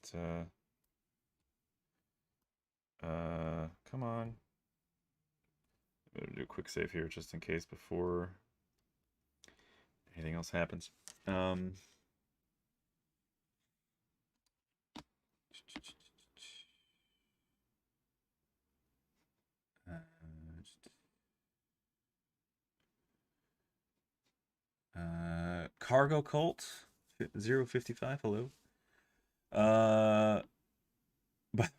come on. I'm gonna do a quick save here just in case before anything else happens. Cargo Cult 055, hello. But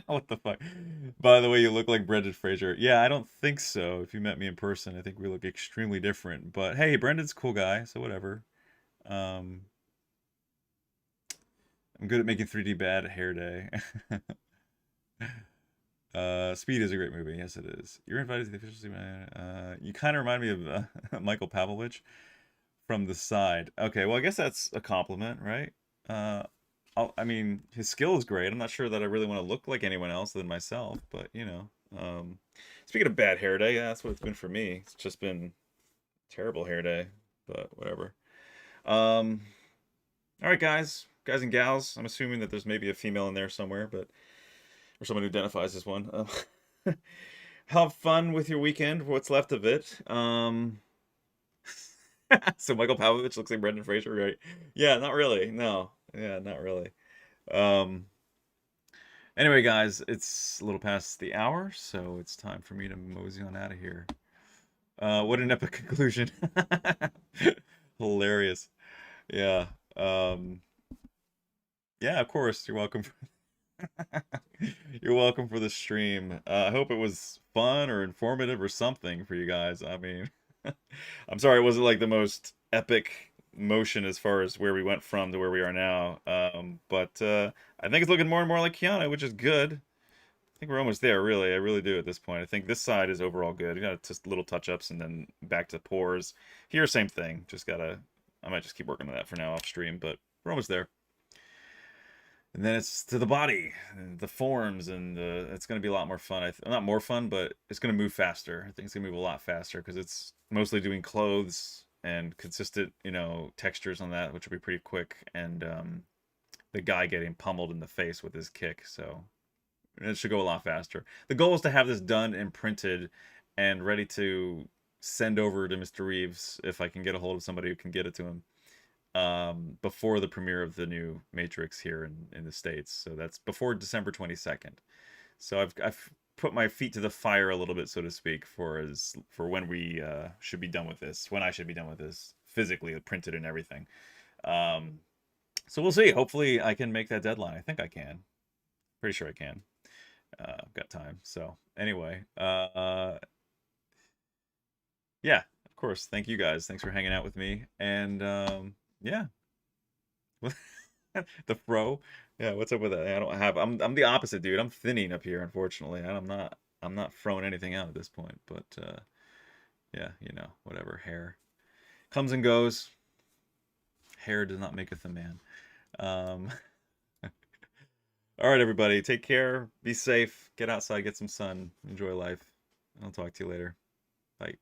what the fuck? By the way, you look like Brendan Fraser. Yeah, I don't think so. If you met me in person, I think we look extremely different. But hey, Brendan's a cool guy, so whatever. I'm good at making 3D bad hair day. Speed is a great movie. Yes, it is. You're invited to the official. You kind of remind me of Michael Pavlovich from the side. Okay, well, I guess that's a compliment, right? I mean, his skill is great. I'm not sure that I really want to look like anyone else than myself, but you know. Speaking of bad hair day, yeah, that's what it's been for me. It's just been terrible hair day, but whatever. All right, guys and gals. I'm assuming that there's maybe a female in there somewhere, but or someone who identifies as one. Have fun with your weekend, what's left of it. So Michael Pavlovich looks like Brendan Fraser, right? Yeah, not really. No. Yeah, not really. Um, anyway, guys, it's a little past the hour, so it's time for me to mosey on out of here. What an epic conclusion. Hilarious. Yeah. Yeah, of course. You're welcome. You're welcome for the stream. I hope it was fun or informative or something for you guys. I mean, I'm sorry it wasn't like the most epic motion as far as where we went from to where we are now. But I think it's looking more and more like Keanu, which is good. I think we're almost there, really. I really do at this point. I think this side is overall good. We got just little touch-ups and then back to pores. Here, same thing. I might just keep working on that for now off stream, but we're almost there. And then it's to the body, and the forms, and it's going to be a lot more fun. Not more fun, but it's going to move faster. I think it's going to move a lot faster because it's mostly doing clothes and consistent, textures on that, which will be pretty quick. And the guy getting pummeled in the face with his kick, so it should go a lot faster. The goal is to have this done and printed and ready to send over to Mr. Reeves if I can get a hold of somebody who can get it to him before the premiere of the new Matrix here in the States. So that's before December 22nd. So I've put my feet to the fire a little bit, so to speak, for when we should be done with this, when I should be done with this, physically printed and everything. So we'll see. Hopefully I can make that deadline. I think I can. Pretty sure I can. I've got time. So anyway, yeah, of course. Thank you guys. Thanks for hanging out with me. And yeah. The fro. Yeah, what's up with that? I'm the opposite, dude. I'm thinning up here, unfortunately. I'm not throwing anything out at this point, but yeah, whatever. Hair comes and goes. Hair does not maketh a man. All right, everybody. Take care. Be safe. Get outside, get some sun. Enjoy life. I'll talk to you later. Bye.